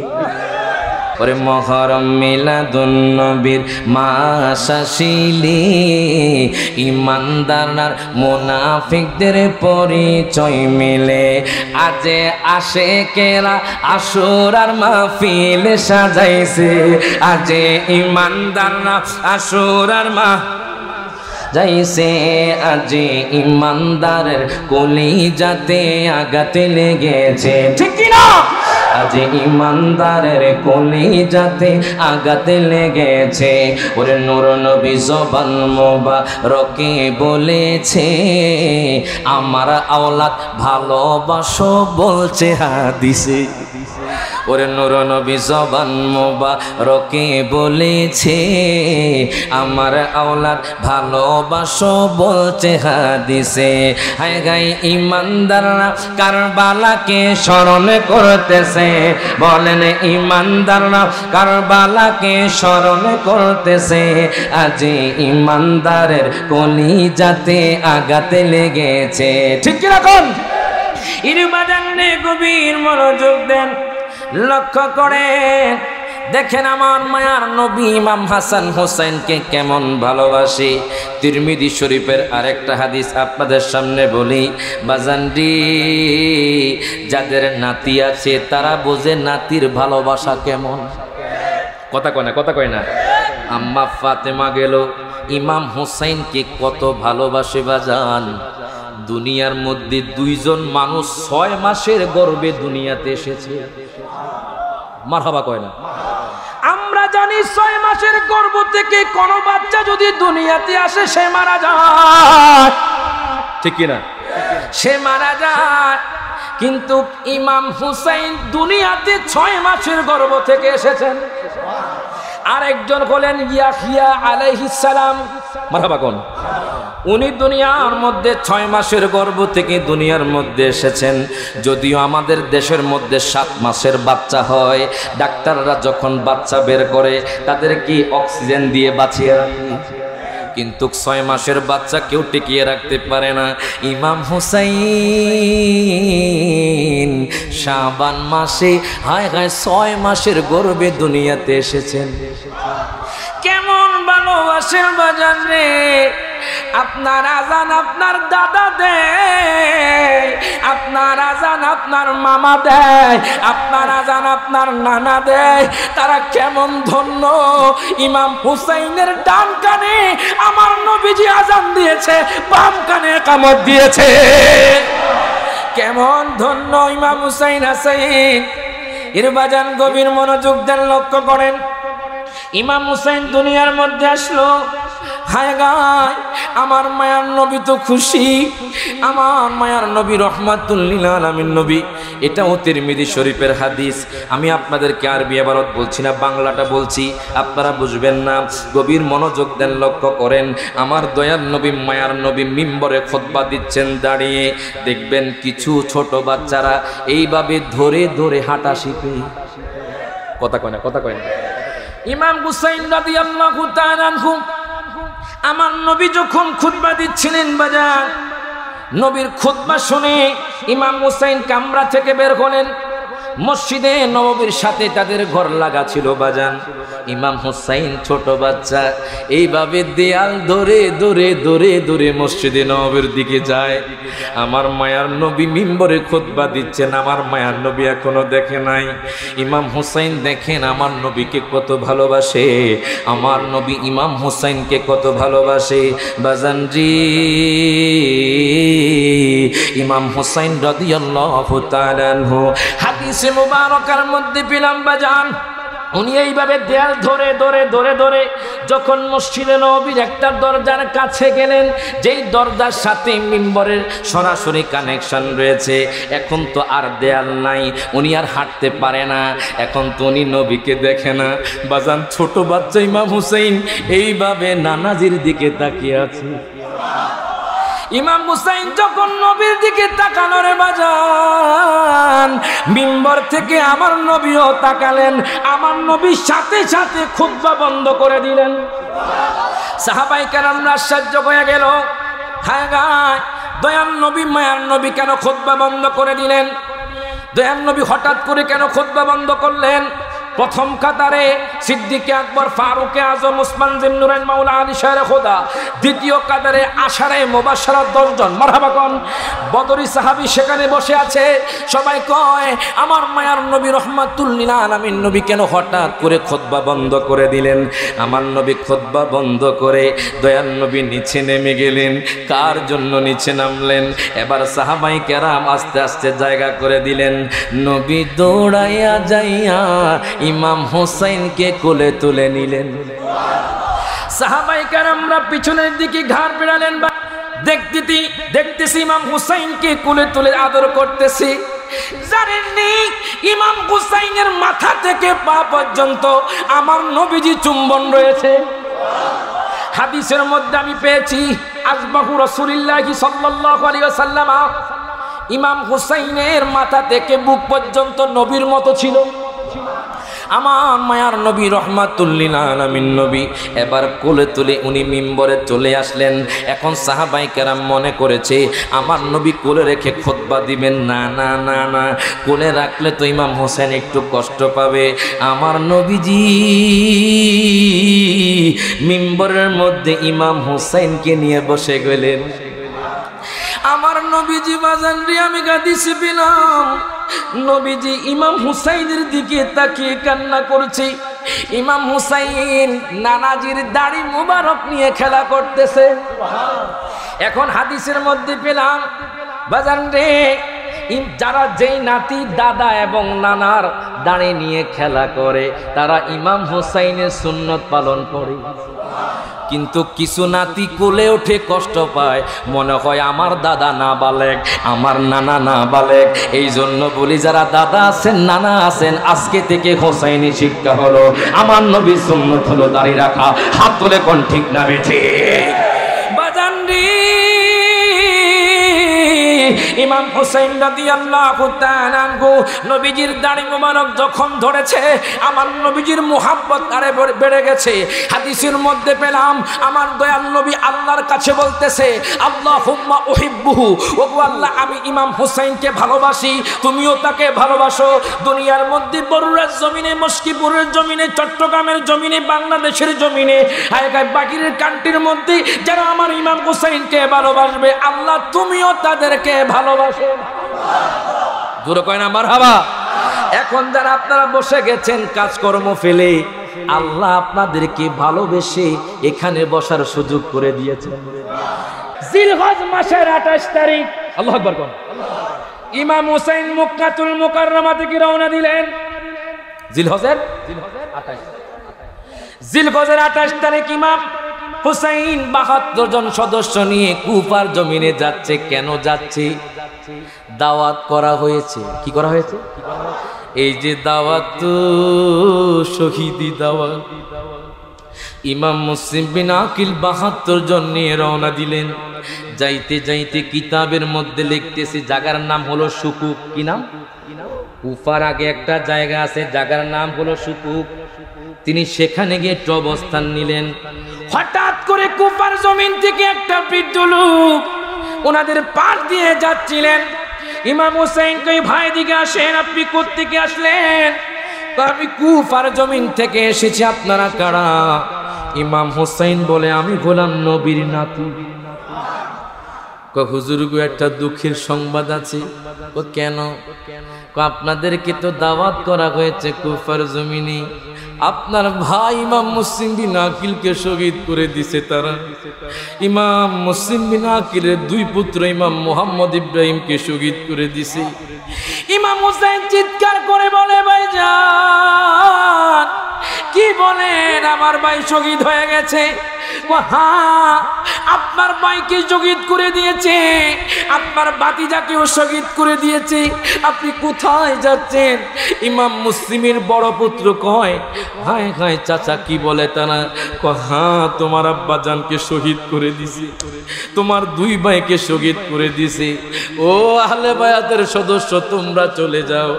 ওরে মুহররম মিলাদুন নবীর মাস আসিলে ইমানদার আর মুনাফিকদের পরিচয় মিলে। আজে আশেকেরা আশুরার মাহফিল সাজাইছে, আজে ইমানদাররা আশুরার যাইছে, আজি ইমানদারের কলিজাতে আঘাত লেগেছে, ঠিক কি না? আজি ইমানদারের কলিজাতে আঘাত লেগেছে। ওরে নূর নবী জবান মোবারকে বলেছে আমার আওলাদ ভালোবাসো বলছে হাদিসে। ওরে নূর নবী জবান মোবারকে বলেছে আমার আওলাদ ভালোবাসো বলছে হাদিসে। হায় গাই ইমানদাররা কারবালাকে স্মরণ করতেছে, বলেন ইমানদাররা কারবালাকে স্মরণ করতেছে, আজি ইমানদারের কলিজাতে আঘাত লেগেছে, ঠিক কি রকম? ইরবাদানে গভীর মনোযোগ দেন, লক্ষ্য করে দেখেন আমার মায়ার নবী ইমাম হাসান হোসেনকে কেমন ভালোবাসে। তিরমিজি শরীফের আরেকটা হাদিস আপনাদের সামনে বলি বাজানডি, যাদের নাতি আছে তারা বোঝে নাতির ভালোবাসা কেমন। কথা কয় না, কথা কয় না। আম্মা ফাতেমা গেল ইমাম হোসেনকে কত ভালোবাসে বাজান। দুনিয়ার মধ্যে দুইজন মানুষ 6 মাসের গর্ভে দুনিয়াতে এসেছে, মারহাবা কয় না। আমরা জানি 6 মাসের গর্ভ থেকে কোন বাচ্চা যদি দুনিয়াতে আসে সে মারা যায়, ঠিক কি না? সে মারা যায়। কিন্তু ইমাম হুসাইন দুনিয়াতে 6 মাসের গর্ভ থেকে এসেছেন। আরেকজন হলেন ইয়াহইয়া আলাইহিস সালাম, মারহাবা কোন, উনি দুনিয়ার মধ্যে 6 মাসের গর্ভ থেকে দুনিয়ার মধ্যে এসেছেন। যদিও আমাদের দেশের মধ্যে 7 মাসের বাচ্চা হয়, ডাক্তাররা যখন বাচ্চা বের করে তাদেরকে অক্সিজেন দিয়ে বাঁচিয়ে রাখে, কিন্তু 6 মাসের বাচ্চা কেউ টিকিয়ে রাখতে পারে না। ইমাম হুসাইন শাবান মাসে হায় হায় 6 মাসের গর্ভে দুনিয়াতে এসেছেন। কেমন ভালোবাসেন বাজান রে। আপনার আজান আপনার দাদা দেয়, আপনার আজান আপনার মামা দেয়, আপনার আজান আপনার নানা দেয়। তারা কেমন ধন্য। ইমাম হুসাইনের ডান কানে আমার নবীজি আজান দিয়েছে, বাম কানে কামত দিয়েছে। কেমন ধন্য ইমাম হুসাইন হাসাইন। এর বাজান গভীর মনোযোগ দেন, লক্ষ্য করেন। ইমাম হুসাইন দুনিয়ার মধ্যে আসলো, হায় গায় আমার মায়ার নবী তো খুশি, আমার মায়ার নবী রহমাতুল লিল আলামিন নবী। এটাও তিরমিজি শরীফের হাদিস। আমি আপনাদেরকে আরবি ইবারত বলছি না, বাংলাটা বলছি, আপনারা বুঝবেন না। গভীর মনোযোগ দেন, লক্ষ্য করেন। আমার দয়ার নবী মায়ার নবী মিম্বরে খুতবা দিচ্ছেন দাঁড়িয়ে। দেখবেন কিছু ছোট বাচ্চারা এইভাবে ধরে ধরে হাঁটা শিখে। কথা কয় না, কথা কয় না। ইমাম হুসাইন রাদিয়াল্লাহু তাআলা আনহু আমার নবী যখন খুতবা দিচ্ছিলেন বাজার, নবীর খুতবা শুনে ইমাম হুসাইন কামরা থেকে বের হলেন। মসজিদে নববীর সাথে তাদের ঘর লাগা ছিল বাজান। ইমাম হুসাইন ছোট বাচ্চা এইভাবে দেয়াল ধরে ধরে ধরে ধরে মসজিদে নববীর দিকে যায়। আমার মায়ার নবী মিম্বরে খুতবা দিচ্ছেন, আমার মায়ার নবী এখনো দেখে নাই। ইমাম হুসাইন দেখেন আমার নবীকে কত ভালোবাসে, আমার নবী ইমাম হুসাইনকে কত ভালোবাসে বাজান জি। ইমাম হুসাইন রাদিয়াল্লাহু তাআলা আনহু হাদিসে মুবারকার মধ্যে পেলাম বাজান, উনি এইভাবে দেয়াল ধরে ধরে ধরে ধরে যখন মসজিদে নববীর একটা দরজার কাছে গেলেন, যেই দরজার সাথে মিম্বরের সরাসরি কানেকশন রয়েছে। এখন তো আর দেয়াল নাই, উনি আর হাঁটতে পারে না, এখন তো উনি নবীকে দেখে না বাজান। ছোট বাচ্চা ইমাম হুসাইন এইভাবে নানাজির দিকে তাকিয়ে আছে। ইমাম হুসাইন যখন নবীর দিকে তাকালো রে বাজান, মিম্বর থেকে আমার নবীও তাকালেন, আমার নবীর সাথে সাথে খুতবা বন্ধ করে দিলেন। সাহাবায়ে কেরামরা আশ্চর্য হয়ে গেল, হায় গায় দয়াল নবী মায়ার নবী কেন খুতবা বন্ধ করে দিলেন? দয়াল নবী হঠাৎ করে কেন খুতবা বন্ধ করলেন? প্রথম কাতারে সিদ্দিক আকবর, ফারুক আজম, উসমান জিন নুরাইন, মাওলা আলী শাহ খোদা। দ্বিতীয় কাতারে আশারে মুবাশশারা 10 জন, মারহাবা কোন বদরি সাহাবী সেখানে বসে আছে। সবাই কয় আমার মায়ার নবী রহমাতুল লিল আলামিন নবী কেন হঠাৎ করে খুতবা বন্ধ করে দিলেন? আমার নবী খুতবা বন্ধ করে দয়াল নবী নিচে নেমে গেলেন। কার জন্য নিচে নামলেন? এবার সাহাবায়ে কেরাম আস্তে আস্তে জায়গা করে দিলেন। নবী দৌড়াইয়া যাইয়া ইমাম হুসাইনকে কোলে তুলে নিলেন। সাহাবায়ে কেরামরা পিছনের দিকে ঘাড় ফেরালেন, দেখতেছি ইমাম হুসাইনকে কোলে তুলে আদর করতেছি। জানেননি ইমাম হুসাইনের মাথা থেকে পা পর্যন্ত আমার নবীজি চুম্বন রয়েছে। হাদিসের মধ্যে আমি পেয়েছি আসবাহু রাসূলুল্লাহি সাল্লাল্লাহু আলাইহি ওয়াসাল্লাম, ইমাম হুসাইনের মাথা থেকে বুক পর্যন্ত নবীর মতো ছিল। আমার মায়ার নবী রহমাতুল লিল আলামিন নবী এবার কোলে তুলে উনি মিম্বরে চলে আসলেন। এখন সাহাবায়ে কেরাম মনে করেছে আমার নবী কোলে রেখে খুতবা দিবেন। না না না না, কোলে রাখলে তো ইমাম হোসেন একটু কষ্ট পাবে। আমার নবীজি মিম্বরের মধ্যে ইমাম হোসেনকে নিয়ে বসে গেলেন। আমার নবীজি বাজান রে আমি কাঁদিছি পেলাম। নবীজি ইমাম হুসাইনের দিকে তাকিয়ে কান্না করছে। ইমাম হুসাইন নানাজির দাড়ি মুবারক নিয়ে খেলা করতেছে। এখন হাদিসের মধ্যে পেলাম বাজান রে, যারা যেই নাতি দাদা এবং নানার দাড়ি নিয়ে খেলা করে তারা ইমাম হুসাইনের সুন্নত পালন করে। কিন্তু কিছু নাতি কোলে উঠে কষ্ট পায়, মনে হয় আমার দাদা না বালেক, আমার নানা না বালেক। এই জন্য বলি যারা দাদা আছেন নানা আছেন, আজকে থেকে হোসাইনি শিক্ষা হলো, আমার নবীর সুন্নত হলো দাড়ি রাখা। হাত তুলে কোন ঠিক না বেঠে বাজান রে। ইমাম হুসাইন রাদিয়াল্লাহু তাআলা আনহু নবীজির দাড়ি মোবারক যখন ধরেছে আমার নবীজির মুহাব্বত আরে বেড়ে গেছে। হাদিসের মধ্যে পেলাম আমার দয়াল নবী আল্লাহর কাছে বলতেছে আল্লাহুম্মা উহিব্বুহু, ওগো আল্লাহ আমি ইমাম হুসাইনকে ভালোবাসি, তুমিও তাকে ভালোবাসো। দুনিয়ার মধ্যে বরুড়ার জমিনে, মস্কিপুরের জমিনে, চট্টগ্রামের জমিনে, বাংলাদেশের জমিনে, বাকির কান্ট্রির মধ্যে যারা আমার ইমাম হুসাইনকে ভালোবাসবে আল্লাহ তুমিও তাদেরকে ভালোবাসো। জোরে কয় না মারহাবা। এখন যারা আপনারা বসে গেছেন কাজকর্ম ফেলে, আল্লাহ আপনাদেরকে ভালোবেসে এখানে বসার সুযোগ করে দিয়েছেন। জিলহজ মাসের 28 তারিখ, আল্লাহু আকবার কোন, ইমাম হুসাইন মক্কাতুল মুকাররমা থেকে রওনা দিলেন। জিলহজের 28 তারিখ ইমাম হুসাইন 72 জন সদস্য নিয়ে কুফার জমিনে যাচ্ছে। কেন যাচ্ছে? দাওয়াত করা হয়েছে। কি করা হয়েছে? এই যে দাওয়াত তো শহীদি দাওয়াত। ইমাম মুসলিম বিন আকিল 72 জন নিয়ে রওনা দিলেন। যাইতে যাইতে কিতাবের মধ্যে লিখতেছি জায়গার নাম হলো সুকুক। কি নাম? কুফার আগে একটা জায়গা আছে, জায়গার নাম হলো সুকুক। তিনি সেখানে গিয়ে একটু অবস্থান নিলেন। হঠাৎ করে কুফার জমিন থেকে একটা বৃদ্ধ লোক ওনাদের পাশ দিয়ে যাচ্ছিলেন। ইমাম হুসাইন কই ভাই দিকে আসেন, আপনি কোত্থেকে আসলেন? আমি কুফার জমিন থেকে এসেছি, আপনারা কারা? ইমাম হুসাইন বলে আমি গোলাম নবীর নাতি। হুজুর গো একটা দুঃখের সংবাদ আছে। ও কেন? আপনাদেরকে তো দাওয়াত করা হয়েছে কুফার জমিনে, আপনার ভাই ইমাম মুসলিম বিন আকিলকে শহীদ করে দিছে তারা। ইমাম মুসলিম বিন আকিলের 2 পুত্র ইমাম মুহাম্মদ ইব্রাহিমকে শহীদ করে দিছে। ইমাম হুসাইন চিৎকার করে বলে ভাইজান কি বলেন? আমার ভাই শহীদ হয়ে গেছে। হ্যাঁ, আপনার ভাইকে শহীদ করে দিয়েছে, আপনার ভাতিজাকেও শহীদ করে দিয়েছে, আপনি কোথায় যাচ্ছেন? ইমাম মুসলিমের বড় পুত্র কয়, হায় হায় চাচা কি বলে তারা? হ্যাঁ, তোমার আব্বা জানকে শহীদ করে দিছে, তোমার দুই ভাইকে শহীদ করে দিছে। ও আহলে বায়াতের সদস্য, তোমরা চলে যাও,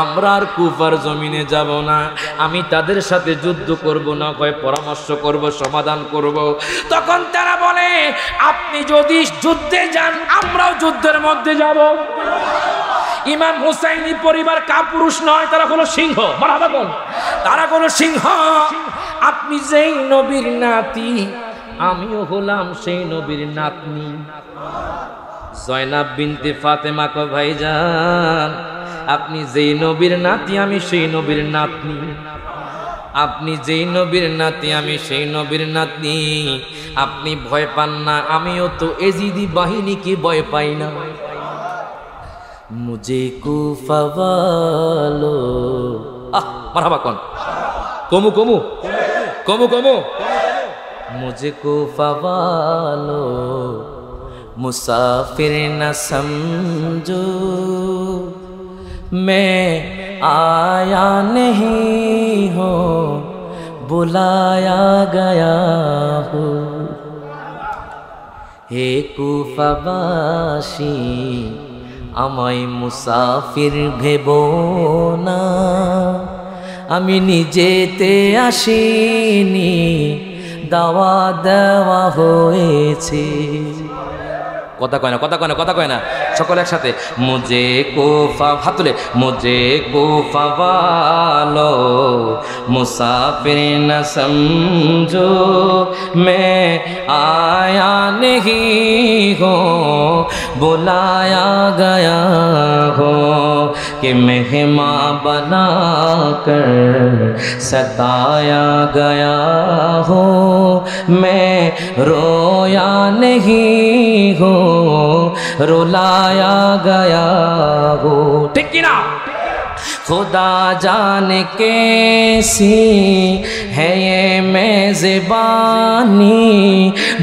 আমরা আর কুফার জমিনে যাব না, আমি তাদের সাথে যুদ্ধ করব না, কয় পরামর্শ করব, সমাধান করব। তখন তারা বলে, আপনি যদি যুদ্ধে যান আমরাও যুদ্ধের মধ্যে যাব। ইমাম হুসাইনি পরিবার কাপুরুষ নয়, তারা কোনো সিংহ, মারহাবা বল, তারা কোনো সিংহ। আপনি যেই নবীর নাতি, আমিও হলাম সেই নবীর নাতনি। জয়নাব বিনতে ফাতেমা কো ভাইজান, আপনি যেই নবীর নাতি আমি সেই নবীর নাতনি, আপনি যেই নবীর নাতি আমি সেই নবীর নাতনি। আপনি ভয় পান না, আমিও তো এজিদি বাহিনীকে ভয় পাই না। মুঝে কুফা ওয়ালো, মারহাবা কোন কমু কমু কমু কমু, মুঝে কুফা ওয়ালো मुसाफिर न समझो, मैं आया नहीं हो, बुलाया गया हो। हे কুফাবাসী, আমায় মুসাফির ভেবো না, আমি নিজেতে আসিনি, দাওয়া দেওয়া হয়েছে। কথা কয় না, কথা কয় না, কথা কয় না, সকলে একসাথে। মুঝে কুফা, হাত তুলে, মুঝে কুফা ওয়ালো মুসাফির না সমঝো, मैं आया नहीं हो, बुलाया गया हो, कि मेहमान बना कर सताया गया हो, मैं रोया नहीं हो, रुलाया गया हो। ठीक की ना? खुदा जाने कैसी है ये मेज़बानी,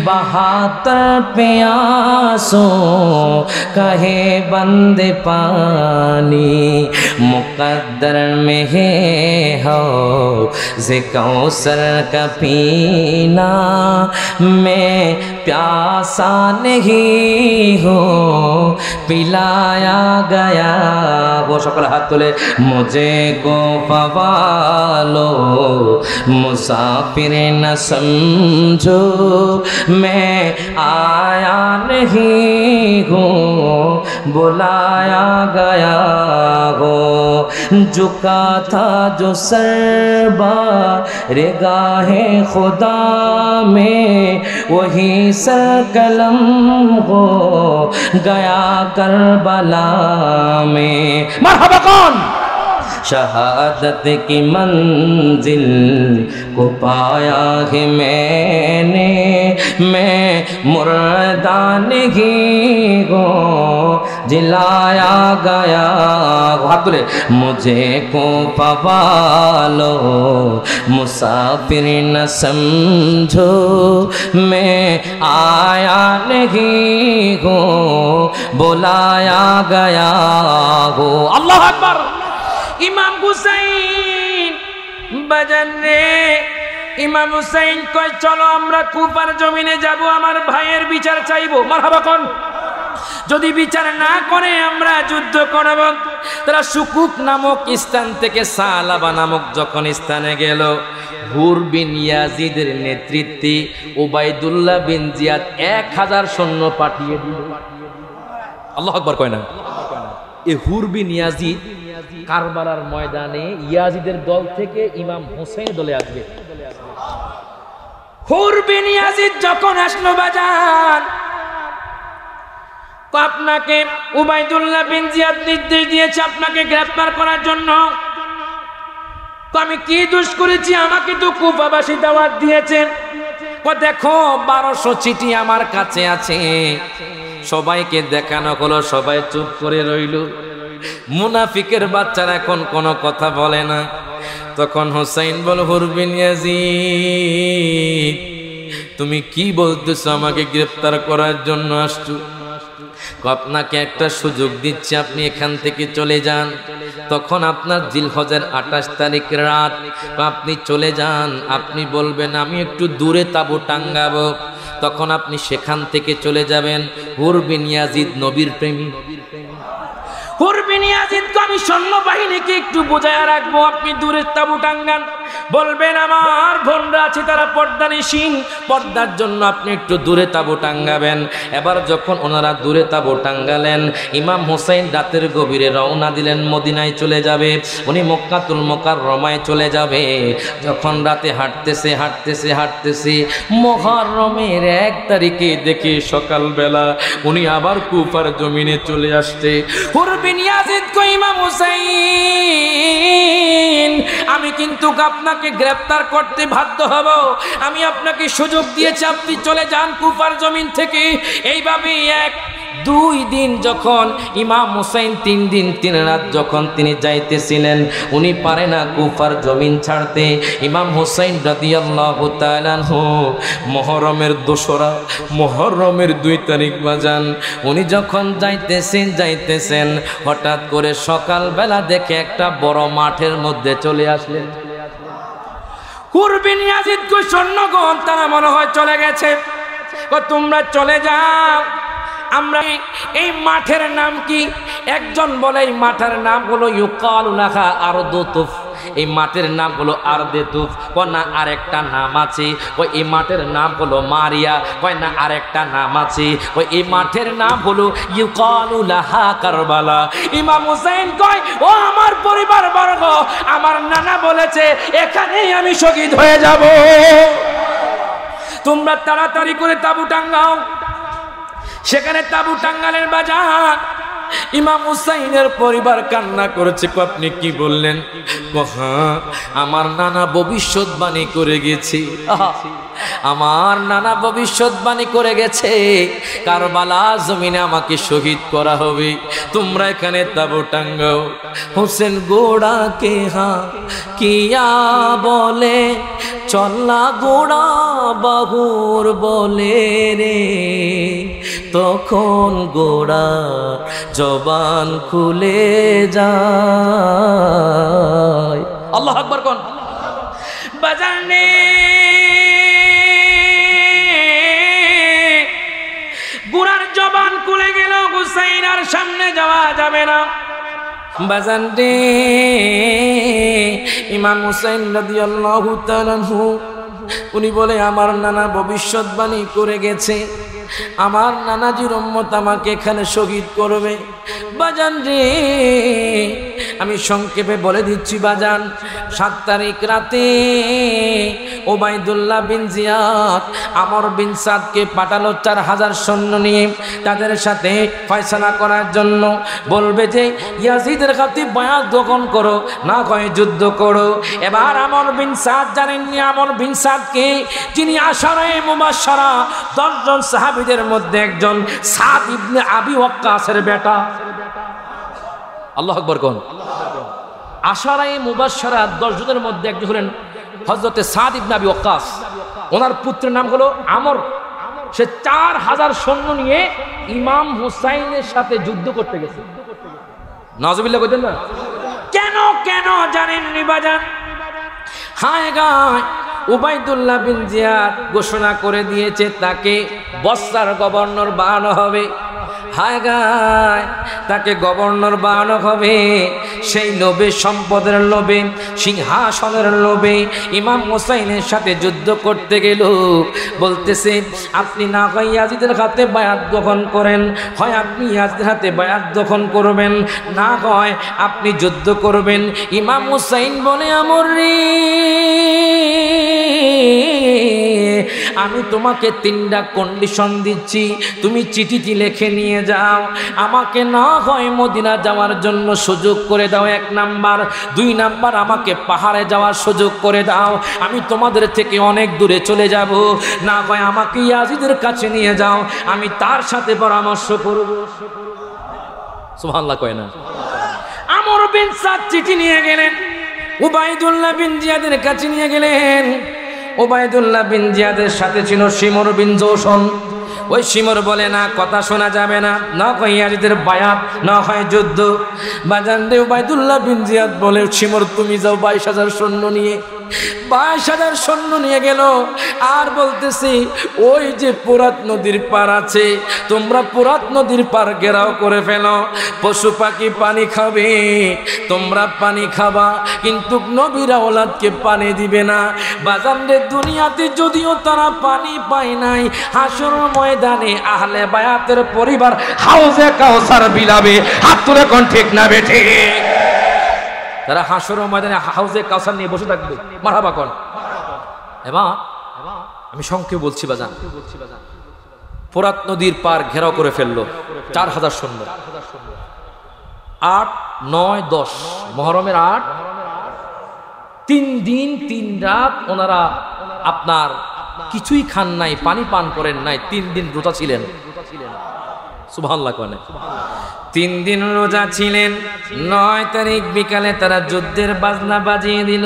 बहातर प्यासों कहे बंदे पानी, मुकद्दर में है हो ज़े कौसर का पीना, मैं प्यासा नहीं हो, पिलाया गया वो। সকল হাত তুলে, मुझे कुफा वालो मुसाफिर न समझो, मैं आया नहीं हूँ, बुलाया गया हो। झुका था जो सरबा रेगाहे खुदा में, वही सर कलम हो गया करबला में। मरहबा कौन? शहादत की मंजिल को पाया है मैंने, मैं मुर्दा नहीं हो, जिलाया गया। हाथ तुले, मुझे कुफा वालो मुसाफिर न समझो, मैं आया नहीं हो, बुलाया गया हो। अल्लाह अकबर। ইমাম হুসাইন বাজান রে, ইমাম হুসাইন কয় চলো আমরা কুফার জমিনে যাব, আমার ভাইয়ের বিচার চাইবো। মারহাবা কোন? যদি বিচার না করে আমরা যুদ্ধ করব। তারা সুকুক নামক স্থান থেকে সালাবা নামক যখন স্থানে গেল, হুর বিন ইয়াজিদের নেতৃত্বে উবাইদুল্লাহ বিন জিয়াদ 1000 সৈন্য পাঠিয়ে দিল। আল্লাহু আকবার কয় না? এই হুর বিন ইয়াজিদ কারবালার ময়দানে ইয়াজিদের দল থেকে ইমাম হোসেন দলে আসবে। হুর বিন ইয়াজিদ যখন আসলো বাজান, আপনাকে উবাইদুল্লাহ বিন জিয়াদ নির্দেশ দিয়েছে আপনাকে গ্রেফতার করার জন্য। আমি কি দোষ করেছি? আমাকে তো কুফাবাসী দাওয়াত দিয়েছেন। দেখো 1200 চিঠি আমার কাছে আছে, সবাইকে দেখানো হলো, সবাই চুপ করে রইল। মুনাফিকের বাচ্চারা এখন কোনো কথা বলে না। তখন হুসাইন বল, হুর বিন ইয়াজিদ তুমি কি বলতেছো? আমাকে গ্রেফতার করার জন্য আসছো? আপনাকে একটা সুযোগ দিচ্ছি, আপনি এখান থেকে চলে যান। তখন আপনার জিলহজের 28 তারিখ রাত, আপনি চলে যান। আপনি বলবেন আমি একটু দূরে তাঁবু টাঙ্গাবো, তখন আপনি সেখান থেকে চলে যাবেন। হুর বিন ইয়াজিদ নবীর প্রেমী, হুর বিন ইয়াজিদকে আমি সৈন্যবাহিনীকে একটু বোঝায় রাখবো, আপনি দূরে তাঁবু টাঙ্গান। বলবেন আমার বোনরা আছে তারা পর্দানিসীন, পর্দার জন্য আপনি একটু দূরে তাঁবু টাঙ্গাবেন। এবার যখন ওনারা দূরে তাঁবু টাঙ্গালেন, ইমাম হোসেন রাতের গভীরে রওনা দিলেন, মদিনায় চলে যাবে, উনি মক্কাতুল মুকাররমায় চলে যাবে। যখন রাতে হাঁটতেছে হাঁটতেছে হাঁটতেছে, মুহররমের 1 তারিখে দেখে সকালবেলা উনি আবার কুফার জমিনে চলে আসছে। হুর বিন ইয়াজিদ কই ইমাম হোসেন, আমি কিন্তু আপনাকে গ্রেফতার করতে বাধ্য হব, আমি আপনাকে সুযোগ দিয়েছি, আপনি চলে যান কুফার জমিন থেকে। এইভাবে 1-2 দিন যখন ইমাম হোসেন 3 দিন 3 রাত যখন তিনি যাইতেছিলেন, উনি পারে না কুফার জমিন ছাড়তে। ইমাম হোসেন রাদিয়াল্লাহু তাআলা আনহু মুহররমের 2 তারিখ বাজান, উনি যখন যাইতেছেন হঠাৎ করে সকালবেলা দেখে একটা বড় মাঠের মধ্যে চলে আসলেন। হুর বিন ইয়াজিদ কো সৈন্যগণ তারা মনে হয় চলে গেছে, তোমরা চলে যাও, আমরা এই মাঠের নাম কি? একজন বলে এই মাঠের নাম হলো ইউকালু লাহা আরদুতুফ, এই মাঠের নাম হলো আরদেতুফ। কয় না আরেকটা নাম আছে, ওই এই মাঠের নাম হলো মারিয়া। কয় না আরেকটা নাম আছে, ওই এই মাঠের নাম হলো ইউকালু লাহা কারবালা। ইমাম হোসেন কয় ও আমার পরিবার বর্গ, আমার নানা বলেছে এখানেই আমি শহীদ হয়ে যাব, তোমরা তাড়াতাড়ি করে তাঁবু টাঙ্গাও। সেখানে তাঁবু টাঙ্গালের বাজার। ইমাম হুসাইনের পরিবার কান্না করেছে। আপনি কি বললেন? আমার নানা ভবিষ্যৎবাণী করে গেছে, আমার নানা ভবিষ্যৎবাণী করে গেছে কারবালা জমিনে আমাকে শহীদ করা হবে, তোমরা এখানে তাঁবু টাঙ্গাও। হোসেন গোড়া কে হা কিয়া বলে চল্লা গোড়া বাহুর বলে রে, তখন গোড়া জবান খুলে যায়। আল্লাহু আকবার কোন বাজানে গোড়ার জবান খুলে গেল, হুসাইন আর সামনে যাওয়া যাবে না। বাজান রে, ইমাম হুসাইন রাদিয়াল্লাহু তাআলা আনহু উনি বলে আমার নানা ভবিষ্যৎবাণী করে গেছে, আমার নানাজির উম্মত আমাকে এখানে শহীদ করবে। বাজান রে, আমি সংক্ষেপে বলে দিচ্ছি বাজান, 7 তারিখ রাতে ওবাইদুল্লাহ বিন জিয়াদ আমর বিন সাদকে পাঠালো 4000 সৈন্য নিয়ে তাদের সাথে ফয়সালা করার জন্য। বলবে যে ইয়াজিদের খাতিব বায়াত গ্রহণ করো, না কয় যুদ্ধ করো। এবার আমর বিন সাদ জানেননি আমর বিন সাদকে, যিনি আশারায়ে মুবাশশারা 10 জন সাহাবীদের মধ্যে একজন, সাদ ইবনে আবি ওয়াক্কাসের বেটা। আল্লাহু আকবার কোন। আশারায়ে মুবাশশারা 10 জনের মধ্যে একজন হলেন হযরতে সাদ ইবনে আবি ওয়াক্কাস। ওনার পুত্রের নাম হলো আমর। সে 4000 সৈন্য নিয়ে ইমাম হুসাইনের সাথে যুদ্ধ করতে গেছে। নাউজুবিল্লাহ কইতেন না? কেন কেন জানেননি বাজান? হায় গায় উবাইদুল্লাহ বিন জিয়াদ ঘোষণা করে দিয়েছে তাকে বসরার গভর্নর বানানো হবে। হায় গায় তাকে গভর্নর বানানো হবে। সেই লোভে, সম্পদের লোভে, সিংহাসনের লোভে ইমাম হুসাইনের সাথে যুদ্ধ করতে গেল। বলতেছে আপনি না হয় ইয়াজিদের হাতে বায়াত গ্রহণ করেন, হয় আপনি ইয়াজিদের হাতে বায়াত গ্রহণ করবেন, না হয় আপনি যুদ্ধ করবেন। ইমাম হুসাইন বলে আমর রে, আমি তোমাকে 3টা কন্ডিশন দিচ্ছি, তুমি চিঠিটি লিখে নিয়ে যাও। আমাকে না হয় মদিনা যাওয়ার জন্য সুযোগ করে দাও 1 নাম্বার, 2 নাম্বার আমাকে পাহাড়ে যাওয়ার সুযোগ করে দাও, আমি তোমাদের থেকে অনেক দূরে চলে যাব। না হয় আমাকে ইয়াজিদের কাছে নিয়ে যাও, আমি তার সাথে পরামর্শ করব। সুবহানাল্লাহ কয় না? আমর বিন সাদ চিঠি নিয়ে গেলেন, উবাইদুল্লাহ বিন জিয়াদের কাছে নিয়ে গেলেন। উবাইদুল্লাহ বিন জিয়াদের সাথে ছিল শিমর বিন জৌশন। ওই শিমর বলে না, কথা শোনা যাবে না, না হয় ইয়াজিদের বায়াত, না হয় যুদ্ধ। বাজান রে, উবাইদুল্লাহ বিন জিয়াদ বলে, শিমর তুমি যাও 22,000 সৈন্য নিয়ে। 22,000 সৈন্য নিয়ে গেল। আর বলতেছি, ওই যে পুরাত নদীর পার আছে, তোমরা পুরাত নদীর পার ঘেরাও করে ফেলো, পশু পাখি পানি খাবে, তোমরা পানি খাবা, কিন্তু নবীর আওলাদকে পানি দিবে না। বাজান রে, দুনিয়াতে যদিও তারা পানি পায় নাই, হাসর ময়দানে আহলে বায়াতের পরিবার হাউজে কাউসার বিলাবে। হাত তুলে কোন ঠিক না বেঠে? তারা হাসর ময়দানে হাউজে কাউসার নিয়ে বসে থাকবে। মারহাবা কোন? এবার আমি সংক্ষেপে বলছি বাজান, ফোরাত নদীর পার ঘেরাও করে ফেললো 4,000 সৈন্য। 8, 9, 10 মুহররমের 8, 3 দিন 3 রাত ওনারা আপনার কিছুই খান নাই, পানি পান করেন নাই, 3 দিন রোজা ছিলেন। সুবহানাল্লাহ কোনে? 3 দিন রোজা ছিলেন। 9 তারিখ বিকালে তারা যুদ্ধের বাজনা বাজিয়ে দিল।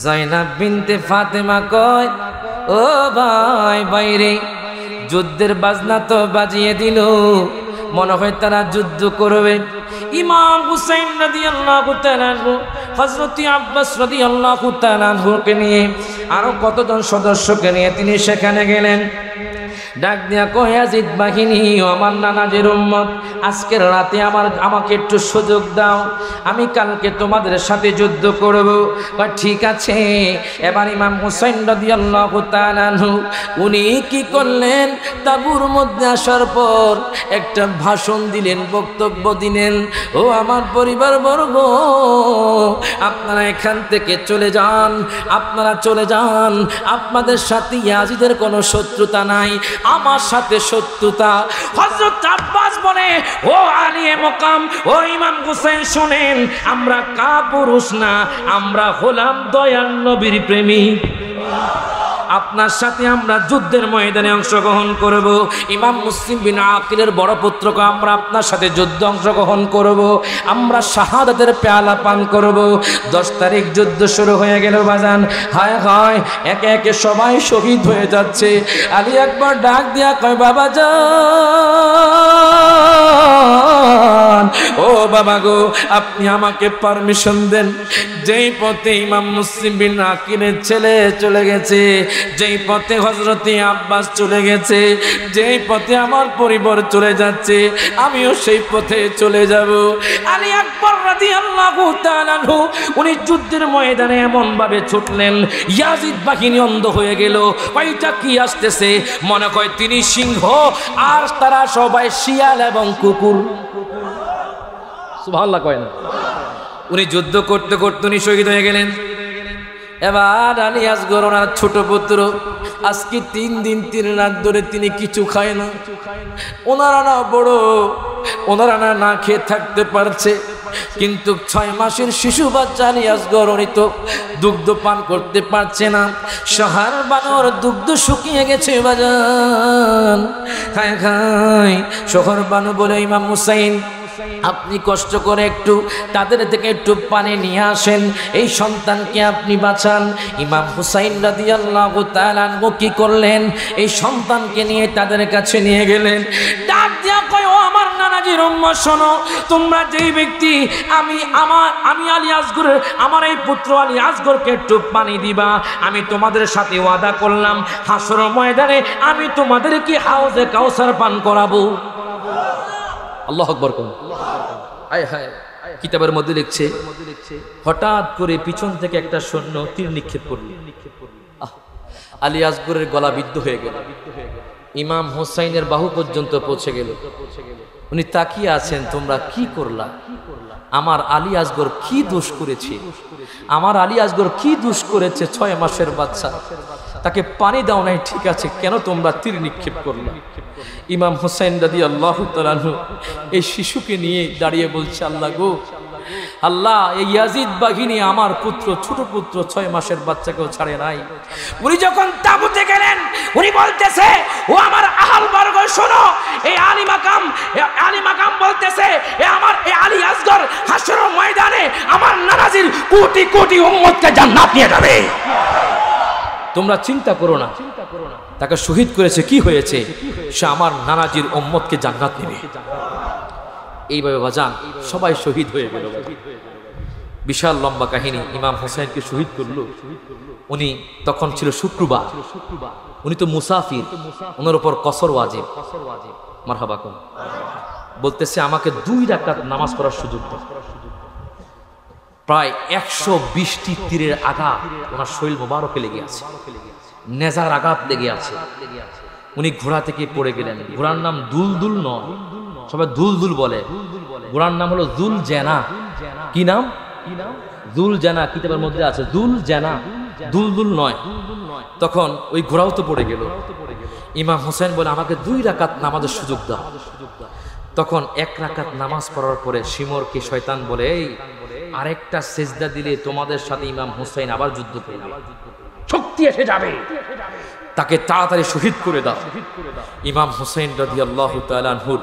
জাইনাব বিনতে ফাতেমা কয়, ও ভাই বাইরে, যুদ্ধের বাজনা তো বাজিয়ে দিল, মনে হয় তারা যুদ্ধ করবে। ইমাম হুসাইন রাদিয়াল্লাহু তাআলা আনহু, হযরত আব্বাস রাদিয়াল্লাহু তাআলা আনহুকে নিয়ে আরো কতজন সদস্যকে নিয়ে তিনি সেখানে গেলেন। ডাক দিয়া কয়, ইয়াজিদ বাহিনী ও আমার নানাজির উম্মত, আজকের রাতে আমাকে একটু সুযোগ দাও, আমি কালকে তোমাদের সাথে যুদ্ধ করব। ঠিক আছে। এবার ইমাম হুসাইন রাদিয়াল্লাহু তাআলা আনহু উনি কি করলেন, তাঁবুর মধ্যে আসার পর একটা ভাষণ দিলেন, বক্তব্য দিলেন, ও আমার পরিবারবর্গ, আপনারা এখান থেকে চলে যান, আপনারা চলে যান, আপনাদের সাথে ইয়াজিদের কোনো শত্রুতা নাই, আমার সাথে শত্রুতা। হযরত আব্বাস বলে, ও আলিয়ে মকাম, ও ইমাম হুসাইন, শুনেন, আমরা কাপুরুষ না, আমরা হলাম দয়াল নবীর প্রেমিক, আপনার সাথে আমরা যুদ্ধের ময়দানে অংশগ্রহণ করব। ইমাম মুসলিম বিন আকিলের বড় পুত্রকে আমরা আপনার সাথে যুদ্ধে অংশগ্রহণ করব, আমরা শাহাদাতের পেয়ালা পান করব। 10 তারিখ যুদ্ধ শুরু হয়ে গেল বাজান। হায় হায়, একে একে সবাই শহীদ হয়ে যাচ্ছে। আলী একবার ডাক দিয়া কয়, বাবা যান, ও বাবা গো, আপনি আমাকে পারমিশন দেন, যেই পথে ইমাম মুসলিম বিন আকিলের ছেলে চলে গেছে, যেই পথে হযরতে আব্বাস চলে গেছে, যেই পথে আমার পরিবার চলে যাচ্ছে, আমিও সেই পথে চলে যাব। আলী আকবর রাদিয়াল্লাহু তাআলা আনহু উনি যুদ্ধের ময়দানে এমন ভাবে ছুটলেন, ইয়াজিদ বাহিনী অন্ধ হয়ে গেল। ওইটা কি আসতেছে, মনে হয় তিনি সিংহ আর তারা সবাই শিয়াল এবং কুকুর। সুবহানাল্লাহ কয় না? উনি যুদ্ধ করতে করতে উনি শহীদ হয়ে গেলেন। এবার আলী আসগর ওনার ছোট পুত্র, আজকে 3 দিন 3 রাত ধরে তিনি কিছু খায় না। ওনারা না বড়, ওনারা না খেয়ে থাকতে পারছে, কিন্তু 6 মাসের শিশু বাচ্চা আলী আসগর উনি তো দুগ্ধ পান করতে পারছে না। শহর বানর দুগ্ধ শুকিয়ে গেছে বাজান। খায় খায় শহর বানু বলে, ইমাম হুসাইন, আপনি কষ্ট করে একটু তাদের থেকে একটু পানি নিয়ে আসেন, এই সন্তানকে আপনি বাঁচান। ইমাম হুসাইন রাদিয়াল্লাহু তাআলা আনহু কি করলেন, এই সন্তানকে নিয়ে তাদের কাছে নিয়ে গেলেন। ডাক দিয়া কয়, ও আমার নানাজির উম্মত, শোনো, তোমরা যেই ব্যক্তি আমি আলী আসগরের, আমার এই পুত্র আলী আসগরকে একটু পানি দিবা, আমি তোমাদের সাথে ওয়াদা করলাম, হাসর ময়দানে আমি তোমাদেরকে হাউজে কাউসার পান করাবো। আল্লাহু আকবার কোন? আয় হায়, কিতাবের মধ্যে লিখছে, হঠাৎ করে পিছন থেকে একটা সৈন্য তীর নিক্ষেপ করল। আলী আসগরের গলা বিদ্ধ হয়ে গেল, ইমাম হুসাইনের বাহু পর্যন্ত পৌঁছে গেল। উনি তাকিয়ে আছেন, তোমরা কি করলা? আমার আলী আসগর কি দোষ করেছে? আমার আলী আসগর কি দোষ করেছে? 6 মাসের বাচ্চা, তাকে পানি দাও নাই, ঠিক আছে, কেন তোমরা তীর নিক্ষেপ করলা? ইমাম হুসাইন রাদিয়াল্লাহু তাআলা আনহু এই শিশুকে নিয়ে দাঁড়িয়ে বলছে, আল্লাহ গো, আল্লাহ, এই ইয়াজিদ বাহিনী আমার পুত্র, ছোট পুত্র 6 মাসের বাচ্চাকেও ছাড়ে নাই। উনি যখন তাঁবুতে গেলেন, উনি বলতেছে, ও আমার আহল বর্গ, শোনো, এই আলী মাকাম বলতেছে, আমার এই আলী আসগর হাসর ময়দানে আমার নানাজির কোটি কোটি উম্মতকে জান্নাত নিয়ে যাবে। তোমরা চিন্তা করো না, তাকে শহীদ করেছে, কি হয়েছে, সে আমার নানাজির উম্মতকে জান্নাত দেবে। এইভাবে বাজান সবাই শহীদ হয়ে গেল। বিশাল লম্বা কাহিনী। ইমাম হোসেনকে শহীদ করলো। উনি তখন ছিল শুক্রবার, উনি তো মুসাফির, ওনার উপর কসর ওয়াজিব। মারহাবা কোন বলতেছে আমাকে 2 রাকাত নামাজ পড়ার সুযোগ দাও। প্রায় 120টি তীরের আঘাত ওনার শরীর মোবারকে লেগে আছে, নেজার আঘাত লেগে আছে। উনি ঘোড়া থেকে পড়ে গেলেন। ঘোড়ার নাম দুলদুল নয়, সবাই দুলদুল বলে, ঘোড়ার নাম হলো দুল জেনা। কি নাম? দুল জেনা, কিতাবের মধ্যে আছে দুল জেনা, দুলদুল নয়। তখন ওই ঘোড়াও তো পড়ে গেল। ইমাম হোসেন বলে আমাকে 2 রাকাত নামাজের সুযোগ দাও। তখন 1 রাকাত নামাজ পড়ার পরে শিমরকে শয়তান বলে, এই আরেকটা সেজদা দিলে তোমাদের সাথে ইমাম হোসেন আবার যুদ্ধ করবে, শক্তি এসে যাবে, তাকে তাড়াতাড়ি শহীদ করে দাও। ইমাম হোসেন রাদিয়াল্লাহু তাআলা আনহুর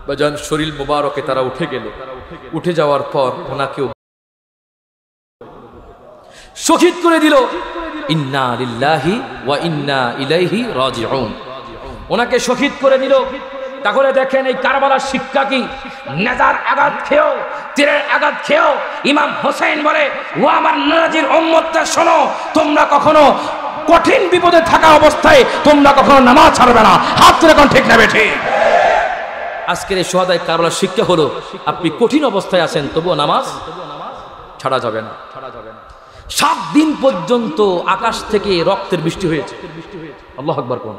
বাজান শরীর মোবারকে তারা উঠে গেল। উঠে যাওয়ার পর ওনাকেও শহীদ করে দিল। ইন্না লিল্লাহি ওয়া ইন্না ইলাইহি রাজিউন। ওনাকে শহীদ করে দিল। তাহলে দেখেন এই কারবালার শিক্ষা কি? নেজার আঘাত খেয়েও, তীরের আঘাত খেয়েও ইমাম হোসেন বলে, ও আমার নানাজির উম্মতটা শোনো, তোমরা কখনো কঠিন বিপদে থাকা অবস্থায় তোমরা কখনো নামাজ ছাড়বে না। হাত তুলে কোন ঠিক না বেঠি? আজকের এই সুহাদায়ে কারবালার শিক্ষা হলো, আপনি কঠিন অবস্থায় আছেন তবুও নামাজ ছাড়া যাবে না। 7 দিন পর্যন্ত আকাশ থেকে রক্তের বৃষ্টি হয়েছে। আল্লাহু আকবার কোন?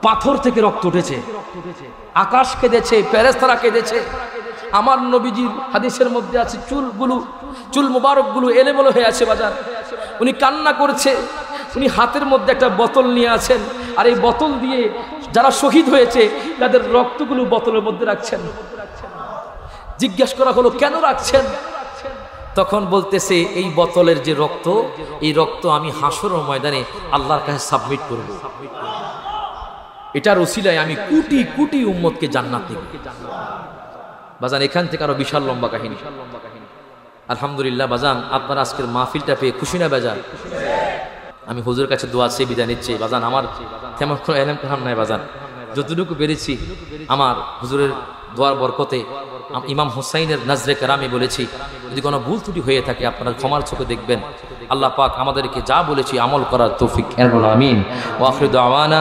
পাথর থেকে রক্ত উঠেছে, আকাশ কেঁদেছে, ফেরেশতারা কেঁদেছে। আমার নবীজির হাদিসের মধ্যে আছে চুল মুবারকগুলো এলোমেলো হয়ে আছে বাজার। উনি কান্না করছে। উনি হাতের মধ্যে একটা বোতল নিয়ে আছেন, আর এই বোতল দিয়ে যারা শহীদ হয়েছে তাদের রক্তগুলো বোতলের মধ্যে রাখছেন। জিজ্ঞেস করা হলো কেন রাখছেন? তখন বলতেছে এই বোতলের যে রক্ত, এই রক্ত আমি হাসরের ময়দানে আল্লাহর কাছে সাবমিট করব। এটার ওসিলায় আমি কোটি কোটি উম্মতকে জান্নাত দেব। বাজান এখান থেকে আরো বিশাল লম্বা কাহিনী। আলহামদুলিল্লাহ বাজান, আপনার আজকের মাহফিলটা পেয়ে খুশি না বাজান? আমি হুজুরের কাছে দোয়া চেয়ে বিদায় নিচ্ছি বাজান। আমার তেমন কোনো এলেম কালাম নাই বাজান, যতটুকু পেরেছি আমার হুজুরের দোয়ার বরকতে ইমাম হুসাইনের নজরে কেরামে বলেছি। যদি কোনো ভুল ত্রুটি হয়ে থাকে আপনারা ক্ষমার চোখে দেখবেন। আল্লাহ পাক আমাদেরকে যা বলেছি আমল করার তৌফিক। আমিন। ওয়া আখিরু দাওয়ানা